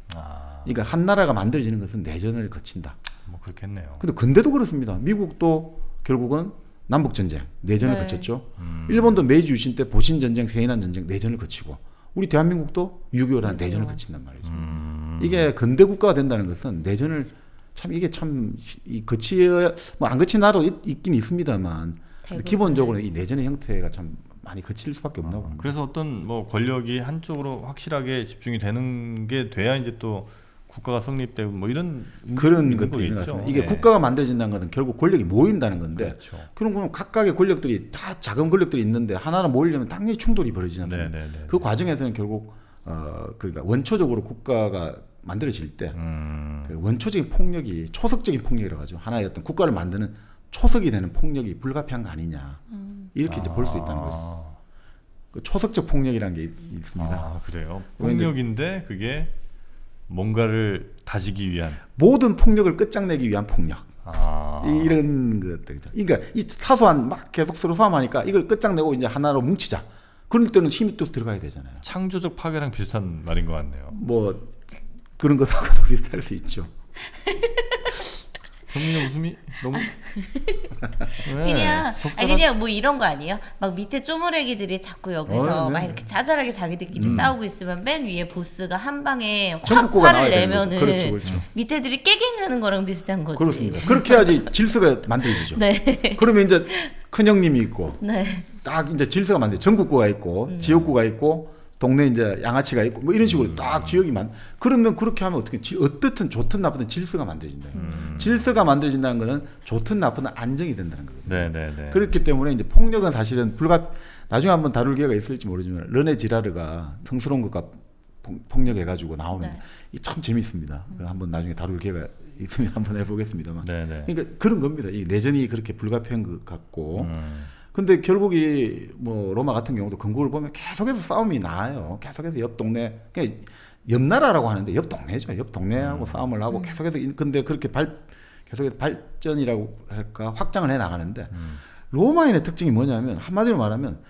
그러니까 한 나라가 만들어지는 것은 내전을 거친다. 뭐 그렇겠네요. 근데 근대도 그렇습니다. 미국도 결국은 남북 전쟁, 내전을 거쳤죠. 일본도 메이지 유신 때 보신 전쟁, 세이난 전쟁, 내전을 거치고 우리 대한민국도 6.25라는 내전을 거친단 말이죠. 이게 근대 국가가 된다는 것은 내전을 참 이게 참 거치어 뭐 안 거친 나라도 있긴 있습니다만 기본적으로 이 내전의 형태가 참 많이 거칠 수밖에 없나 봅니다. 그래서 어떤 뭐 권력이 한쪽으로 확실하게 집중이 되는 게 돼야 이제 또 국가가 성립되고 뭐 이런 그런 것들이 있는 것 같습니다. 이게 국가가 만들어진다는 것은 결국 권력이 모인다는 건데 그렇죠. 그런 거는 각각의 권력들이 다 작은 권력들이 있는데 하나로 모이려면 당연히 충돌이 벌어지지 않습니까? 그 과정에서는 결국 그러니까 원초적으로 국가가 만들어질 때 그 원초적인 폭력이 초석적인 폭력이라고 하죠. 하나의 어떤 국가를 만드는 초석이 되는 폭력이 불가피한 거 아니냐 이렇게 이제 볼 수 있다는 거죠. 그 초석적 폭력이라는 게 있습니다. 아, 그래요. 폭력인데 그게 뭔가를 다지기 위한 모든 폭력을 끝장내기 위한 폭력. 아. 이런 것들이죠. 그러니까 이 사소한 막 계속 서로 싸움하니까 이걸 끝장내고 이제 하나로 뭉치자. 그럴 때는 힘이 또 들어가야 되잖아요. 창조적 파괴랑 비슷한 말인 것 같네요. 뭐 그런 것하고도 비슷할 수 있죠. 현민이 웃음이 너무 그냥 뭐 이런 거 아니에요? 막 밑에 쪼무레기들이 자꾸 여기서 막 이렇게 자잘하게 자기들끼리 싸우고 있으면 맨 위에 보스가 한 방에 확 화를 내면은 그렇죠. 밑에들이 깨갱하는 거랑 비슷한 거지. 그렇습니다. 그렇게 해야지 질서가 만들어지죠. 네. 그러면 이제 큰 형님이 있고 네. 딱 이제 질서가 만들. 전국구가 있고 지역구가 있고 동네 이제 양아치가 있고 뭐 이런 식으로 딱 지역이만 그러면 그렇게 하면 어떻게 어떻든 좋든 나쁘든 질서가 만들어진다. 질서가 만들어진다는 거는 좋든 나쁘든 안정이 된다는 거거든요. 네네네. 그렇기 때문에 이제 폭력은 사실은 나중에 한번 다룰 기회가 있을지 모르지만 르네 지라르가 성스러운 것과 폭력해가지고 나오는데 이게 참 재밌습니다. 한번 나중에 다룰 기회가 있으면 한번 해보겠습니다만. 네네. 그러니까 그런 겁니다. 이 내전이 그렇게 불가피한 것 같고. 근데 결국 이 뭐 로마 같은 경우도 건국을 보면 계속해서 싸움이 나요. 계속해서 옆 동네, 그러니까 옆 나라라고 하는데 옆 동네죠. 옆 동네하고 싸움을 하고 계속해서 근데 그렇게 계속해서 발전이라고 할까 확장을 해 나가는데 로마인의 특징이 뭐냐면 한마디로 말하면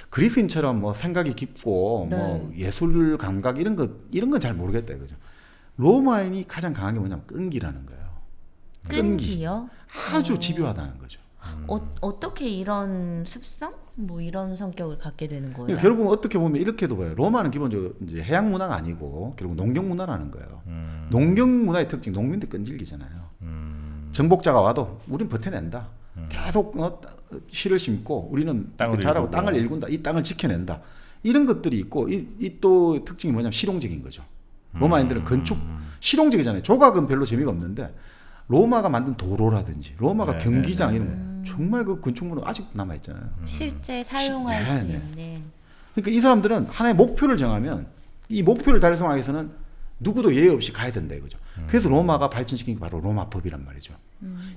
그리스인처럼 뭐 생각이 깊고 뭐 예술 감각 이런 건 잘 모르겠다 이거죠. 로마인이 가장 강한 게 뭐냐면 끈기라는 거예요. 끈기요? 아주 집요하다는 거죠. 어떻게 이런 습성? 뭐 이런 성격을 갖게 되는 거예요? 그러니까 결국은 어떻게 보면 이렇게도 봐요. 로마는 기본적으로 이제 해양 문화가 아니고 결국 농경 문화라는 거예요. 농경 문화의 특징, 농민들 끈질기잖아요. 정복자가 와도 우린 버텨낸다. 계속 씨를 심고 우리는 자라고 땅을 일군다. 이 땅을 지켜낸다. 이런 것들이 있고 이 또 특징이 뭐냐면 실용적인 거죠. 로마인들은 건축 실용적이잖아요. 조각은 별로 재미가 없는데 로마가 만든 도로라든지 로마가 경기장 이런 거 정말 그 건축물은 아직 남아 있잖아요. 실제 사용할 수 있는. 그러니까 이 사람들은 하나의 목표를 정하면 이 목표를 달성하기 위해서는 누구도 예외 없이 가야 된다 이거죠. 그래서 로마가 발전시킨 게 바로 로마 법이란 말이죠.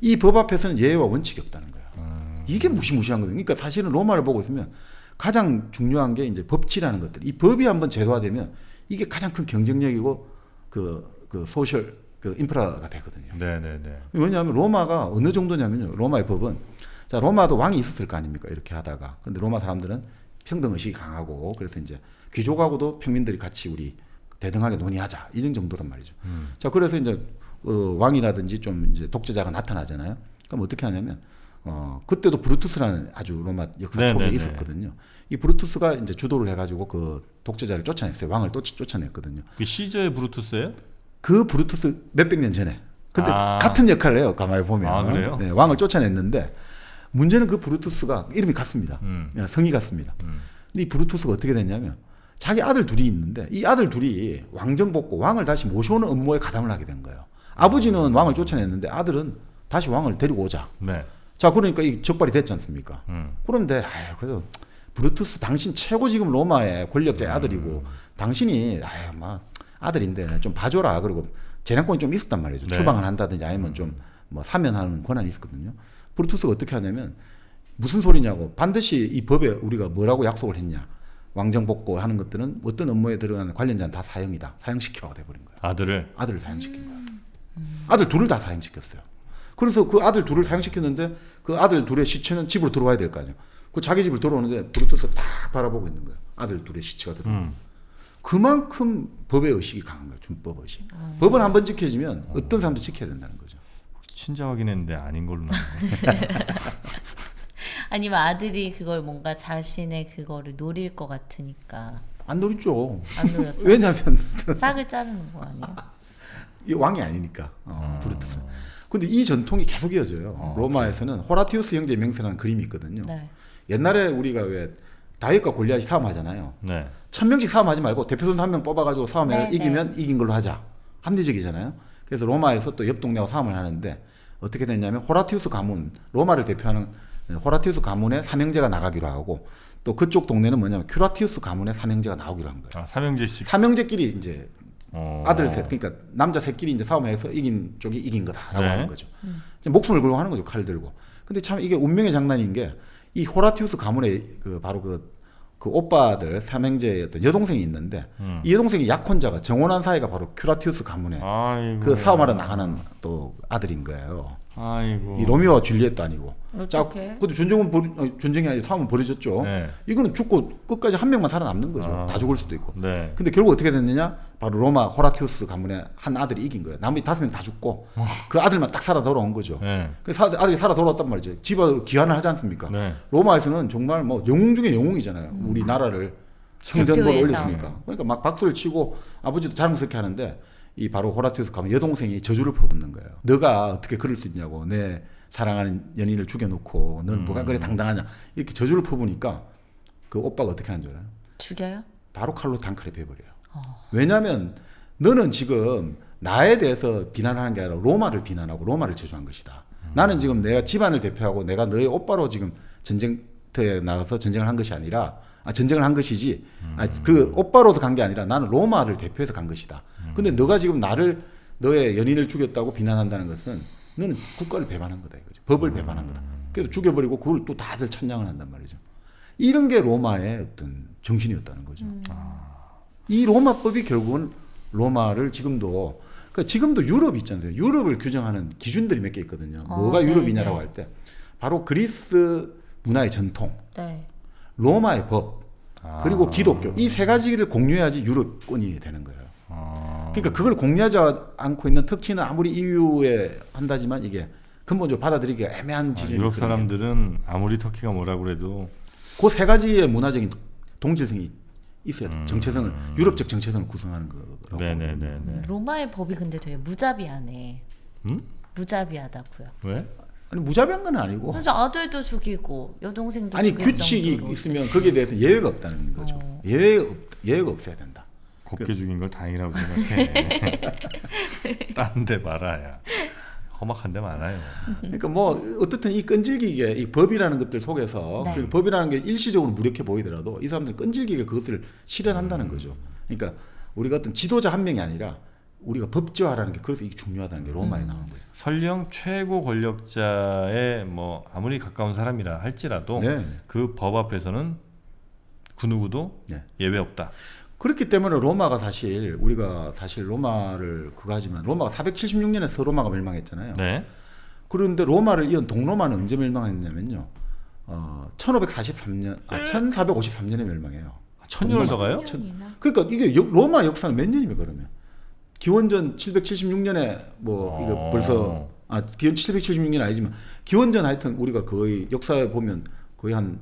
이 법 앞에서는 예외와 원칙이 없다는 거예요. 이게 무시무시한 거거든요. 그러니까 사실은 로마를 보고 있으면 가장 중요한 게 이제 법치라는 것들. 이 법이 한번 제도화되면 이게 가장 큰 경쟁력이고 그 소셜 그 인프라가 되거든요. 네네네. 왜냐하면 로마가 어느 정도냐면요. 로마의 법은 자 로마도 왕이 있었을 거 아닙니까? 이렇게 하다가 근데 로마 사람들은 평등 의식이 강하고 그래서 이제 귀족하고도 평민들이 같이 우리 대등하게 논의하자 이런 정도란 말이죠. 자 그래서 이제 왕이라든지 좀 이제 독재자가 나타나잖아요. 그럼 어떻게 하냐면 그때도 브루투스라는 아주 로마 역사 초기에 있었거든요. 이 브루투스가 이제 주도를 해가지고 그 독재자를 쫓아냈어요. 왕을 쫓아냈거든요. 그 시저의 브루투스예요? 그 브루투스 몇백 년 전에. 근데 같은 역할을 해요. 가만히 보면. 아, 그래요? 네, 왕을 쫓아냈는데 문제는 그 브루투스가 이름이 같습니다. 성이 같습니다. 근데 이 브루투스가 어떻게 됐냐면 자기 아들 둘이 있는데 이 아들 둘이 왕정 복고 왕을 다시 모셔오는 업무에 가담을 하게 된 거예요. 아버지는 왕을 쫓아냈는데 아들은 다시 왕을 데리고 오자. 네. 자 그러니까 이 적발이 됐지 않습니까? 그런데 그래도 브루투스 당신 최고 지금 로마의 권력자의 아들이고 당신이 막 아들인데 좀 봐줘라. 그리고 재량권이 좀 있었단 말이죠. 네. 추방을 한다든지 아니면 좀 뭐 사면하는 권한이 있었거든요. 브루투스가 어떻게 하냐면 무슨 소리냐고 반드시 이 법에 우리가 뭐라고 약속을 했냐. 왕정 복고 하는 것들은 어떤 업무에 들어가는 관련자는 다 사형이다. 사형시켜가 돼버린 거예요. 아들을 사형시킨 거예요. 아들 둘을 다 사형시켰어요. 그래서 그 아들 둘을 사형시켰는데 그 아들 둘의 시체는 집으로 들어와야 될 거 아니에요. 그 자기 집을 들어오는데 브루투스가 딱 바라보고 있는 거예요. 아들 둘의 시체가 들어오는 그만큼 법의 의식이 강한 거예요. 준법 의식. 법은 한번 지켜지면 어떤 사람도 지켜야 된다는 거죠. 친자 확인했는데 아닌 걸로 나왔네. 아니면 아들이 그걸 뭔가 자신의 그거를 노릴 것 같으니까 안 노리죠. 안 노렸어. 왜냐하면 싹을 자르는 거 아니에요? 이 왕이 아니니까 브루투스는. 근데 이 전통이 계속 이어져요. 로마에서는 호라티우스 형제 맹세라는 그림이 있거든요. 네. 옛날에 우리가 왜 다윗과 골리앗이 싸움하잖아요. 네. 1000명씩 싸움하지 말고 대표 선수 한 명 뽑아가지고 싸움에 네, 이기면 이긴 걸로 하자. 합리적이잖아요. 그래서 로마에서 또 옆 동네하고 싸움을 하는데 어떻게 됐냐면 호라티우스 가문, 로마를 대표하는 호라티우스 가문의 삼형제가 나가기로 하고 또 그쪽 동네는 뭐냐면 큐라티우스 가문의 삼형제가 나오기로 한 거예요. 아, 삼형제씩. 삼형제끼리 이제 아들 셋, 그러니까 남자 셋끼리 이제 싸움해서 이긴 쪽이 이긴 거다라고 네. 하는 거죠. 이제 목숨을 걸고 하는 거죠, 칼 들고. 근데 참 이게 운명의 장난인 게 이 호라티우스 가문의 그 바로 그 오빠들 삼형제의 어떤 여동생이 있는데 이 여동생이 약혼자가 정혼한 사이가 바로 큐라티우스 가문의 아이고. 그 싸움하러 나가는 또 아들인 거예요. 아이고. 이 로미오와 줄리엣도 아니고. 자, 어떡해? 근데 전쟁이 아니라 싸움은 벌어졌죠. 네. 이거는 죽고 끝까지 한 명만 살아남는 거죠. 다 죽을 수도 있고. 네. 근데 결국 어떻게 됐느냐? 바로 로마 호라티우스 가문의 한 아들이 이긴 거예요. 나머지 5명 다 죽고 그 아들만 딱 살아 돌아온 거죠. 네. 그래서 아들이 살아 돌아왔단 말이죠. 집안으로 귀환을 하지 않습니까? 네. 로마에서는 정말 뭐 영웅 중에 영웅이잖아요. 우리나라를 성전으로 대표에서. 올렸으니까. 그러니까 막 박수를 치고 아버지도 자랑스럽게 하는데 이 바로 호라티우스 가문 여동생이 저주를 퍼붓는 거예요. 너가 어떻게 그럴 수 있냐고. 내 사랑하는 연인을 죽여놓고 넌 뭐가 그래 당당하냐. 이렇게 저주를 퍼부니까 그 오빠가 어떻게 하는 줄 알아요? 죽여요? 바로 칼로 단칼에 베버려요. 왜냐하면 너는 지금 나에 대해서 비난하는 게 아니라 로마를 비난하고 로마를 저주한 것이다. 나는 지금 내가 집안을 대표하고 내가 너의 오빠로 지금 전쟁터에 나가서 전쟁을 한 것이 아니라 전쟁을 한 것이지 그 오빠로서 간 게 아니라 나는 로마를 대표해서 간 것이다. 근데 너가 지금 나를 너의 연인을 죽였다고 비난한다는 것은 너는 국가를 배반한 거다 이거죠. 법을 배반한 거다. 그래서 죽여버리고 그걸 또 다들 찬양을 한단 말이죠. 이런 게 로마의 어떤 정신이었다는 거죠. 이 로마법이 결국은 로마를 지금도 그러니까 지금도 유럽 있잖아요. 유럽을 규정하는 기준들이 몇 개 있거든요. 뭐가 네, 유럽이냐라고 네. 할 때 바로 그리스 문화의 전통, 네. 로마의 법, 그리고 기독교 이 세 가지를 공유해야지 유럽권이 되는 거예요. 그러니까 그걸 공유하지 않고 있는 터키는 아무리 EU에 한다지만 이게 근본적으로 받아들이기가 애매한 지점이 유럽 있거든요. 사람들은 아무리 터키가 뭐라고 그래도 그 세 가지의 문화적인 동질성이 있어야 돼. 정체성을 유럽적 정체성을 구성하는 거라고. 네네네. 로마의 법이 근데 되게 무자비하네. 무자비하다고요. 왜? 아니 무자비한 건 아니고. 그래서 아들도 죽이고 여동생도 아니 죽일 규칙이 정도로 있으면 거기에 대해서 예외가 없다는 거죠. 예외가 없어야 된다. 곱게 죽인 걸 다행이라고 생각해. 딴 데 말아야. 험악한 데 많아요. 그러니까 뭐 어떻든 이 끈질기게 이 법이라는 것들 속에서 네. 그리고 법이라는 게 일시적으로 무력해 보이더라도 이 사람들은 끈질기게 그것을 실현한다는 거죠. 그러니까 우리가 어떤 지도자 한 명이 아니라 우리가 법제화라는 게 그래서 이게 중요하다는 게 로마에 나온 거예요. 설령 최고 권력자의 뭐 아무리 가까운 사람이라 할지라도 네. 그 법 앞에서는 그 누구도 네. 예외 없다. 그렇기 때문에 로마가 사실 우리가 사실 로마를 그거 하지만 로마가 476년에 서로마가 멸망했잖아요. 네. 그런데 로마를 이은 동로마는 언제 멸망했냐면요. 1543년, 1453년에 멸망해요. 1000년을 더 가요? 그러니까 이게 로마 역사는 몇 년이면 그러면 기원전 776년에 뭐 이거 벌써 기원 776년 아니지만 기원전 하여튼 우리가 거의 역사에 보면 거의 한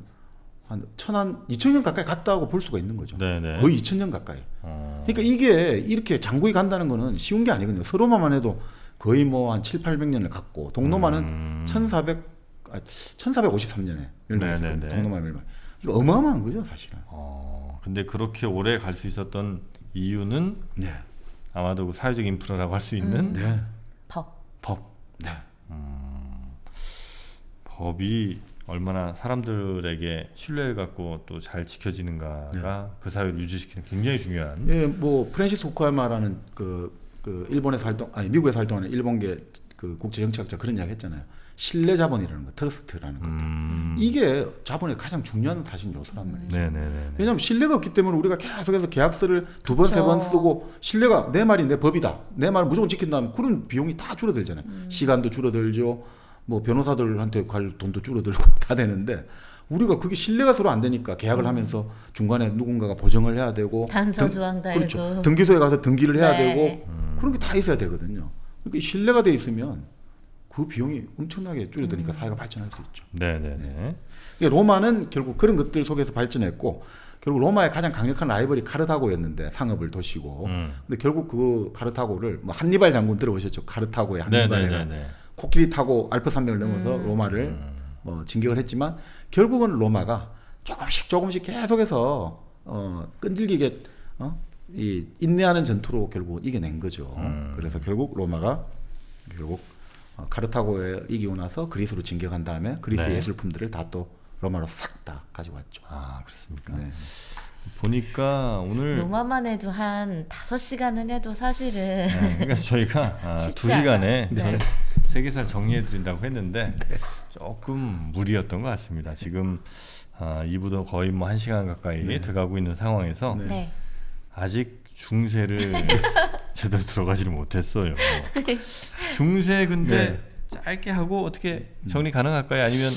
2000년 가까이 갔다고 볼 수가 있는 거죠. 네네. 거의 2000년 가까이. 그러니까 이게 이렇게 장구이 간다는 거는 쉬운 게 아니거든요. 서로마만 해도 거의 뭐 한 7, 800년을 갔고 동로마는 1453년에 멸망했거든요. 네네네. 동로마 멸망. 이거 어마어마한 거죠, 사실은. 근데 그렇게 오래 갈 수 있었던 이유는 네. 아마도 그 사회적 인프라라고 할 수 있는 네. 법. 법. 네. 법이 얼마나 사람들에게 신뢰를 갖고 또 잘 지켜지는가가 그 사회를 유지시키는 굉장히 중요한. 예, 뭐 프랜시스 후쿠야마라는 그 일본에서 미국에서 활동하는 일본계 그 국제 정치학자 그런 이야기 했잖아요. 신뢰 자본이라는 거, 트러스트라는 것들. 이게 자본의 가장 중요한 사실 요소란 말이에요. 네네네. 왜냐하면 신뢰가 없기 때문에 우리가 계속해서 계약서를 2번, 3번 쓰고 신뢰가 내 말이 내 법이다. 내 말을 무조건 지킨다면 그런 비용이 다 줄어들잖아요. 시간도 줄어들죠. 뭐 변호사들한테 갈 돈도 줄어들고 다 되는데 우리가 그게 신뢰가 서로 안 되니까 계약을 하면서 중간에 누군가가 보정을 해야 되고 단서 조항 달고. 그렇죠. 등기소에 가서 등기를 해야 네. 되고 그런 게 다 있어야 되거든요. 그러니까 신뢰가 돼 있으면 그 비용이 엄청나게 줄어드니까 사회가 발전할 수 있죠. 네네네. 그러니까 로마는 결국 그런 것들 속에서 발전했고 결국 로마의 가장 강력한 라이벌이 카르타고였는데 상업을 도시고 근데 결국 그 카르타고를 뭐 한니발 장군 들어보셨죠? 카르타고의 한니발이 코끼리 타고 알프 산맥을 넘어서 로마를 뭐 진격을 했지만 결국은 로마가 조금씩 계속해서 끈질기게 이 인내하는 전투로 결국 이겨낸 거죠. 그래서 결국 로마가 카르타고에 이기고 나서 그리스로 진격한 다음에 그리스 네. 예술품들을 다 또 로마로 싹 다 가지고 왔죠. 아 그렇습니까? 네. 보니까 오늘 로마만 해도 한 5시간은 해도 사실은 그러니까 저희가 쉽지 2시간에 네. 세계사를 정리해 드린다고 했는데 조금 무리였던 것 같습니다. 지금 2부도 거의 뭐 1시간 가까이 돼가고 있는 상황에서 네. 아직 중세를 제대로 들어가지를 못했어요. 중세 근데 짧게 하고 어떻게 정리 가능할까요? 아니면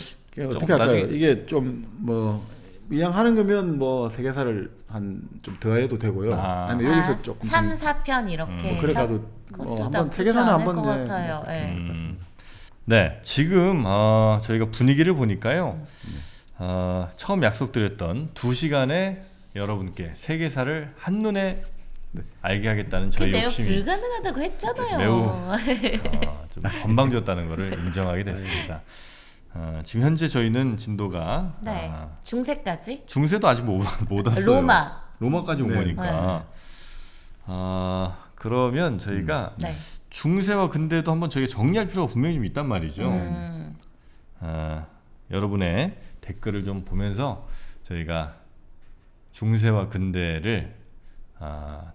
어떻게 할까요? 이게 좀 뭐 그냥 하는 거면 뭐 세계사를 한 좀 더 해도 되고요. 아니면 여기서 조금 3, 4편 이렇게 뭐 그래 해서 가도 그것도 한번 나쁘지 세계사는 않을 한번 것 같아요. 네, 지금 저희가 분위기를 보니까요. 처음 약속드렸던 2시간에 여러분께 세계사를 한눈에 알게 하겠다는 저희 내가 욕심이 불가능하다고 했잖아요. 매우 좀 건방졌다는 것을 인정하게 됐습니다. 지금 현재 저희는 진도가 네. 중세까지? 중세도 아직 못 왔어요. 로마까지 온 네. 거니까. 그러면 저희가 네. 중세와 근대도 한번 저희가 정리할 필요가 분명히 좀 있단 말이죠. 여러분의 댓글을 좀 보면서 저희가 중세와 근대를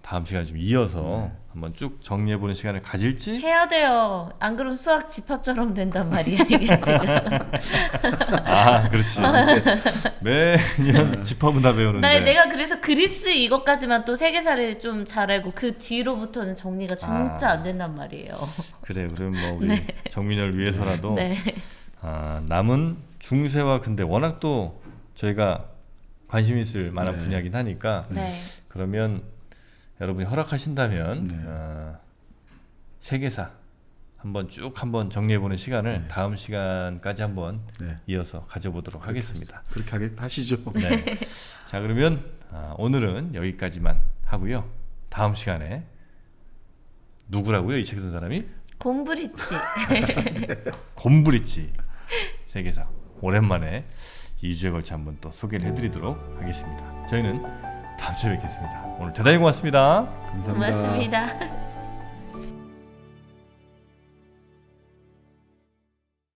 다음 시간에 좀 이어서 한번 쭉 정리해보는 시간을 가질지 해야 돼요. 안 그러면 수학 집합처럼 된단 말이야 이게 지금. 그렇지. 매년 집합은 다 배우는데 내가 그래서 그리스 이것까지만 또 세계사를 좀 잘 알고 그 뒤로부터는 정리가 진짜 안 된단 말이에요. 그래 그럼 뭐 우리 정민이를 위해서라도 네. 남은 중세와 근대 워낙 또 저희가 관심 있을 만한 분야긴 하니까 네. 그러면 여러분이 허락하신다면 세계사 한번 정리해보는 시간을 다음 시간까지 한번 이어서 가져보도록 하겠습니다. 그렇게 하시죠. 네. 자 그러면 오늘은 여기까지만 하고요. 다음 시간에 누구라고요? 이 책 쓴 사람이? 곰브리치. 곰브리치 세계사 오랜만에 2주에 걸쳐 한번 또 소개를 해드리도록 하겠습니다. 저희는 다음 주에 뵙겠습니다. 오늘 대단히 고맙습니다. 감사합니다. 고맙습니다.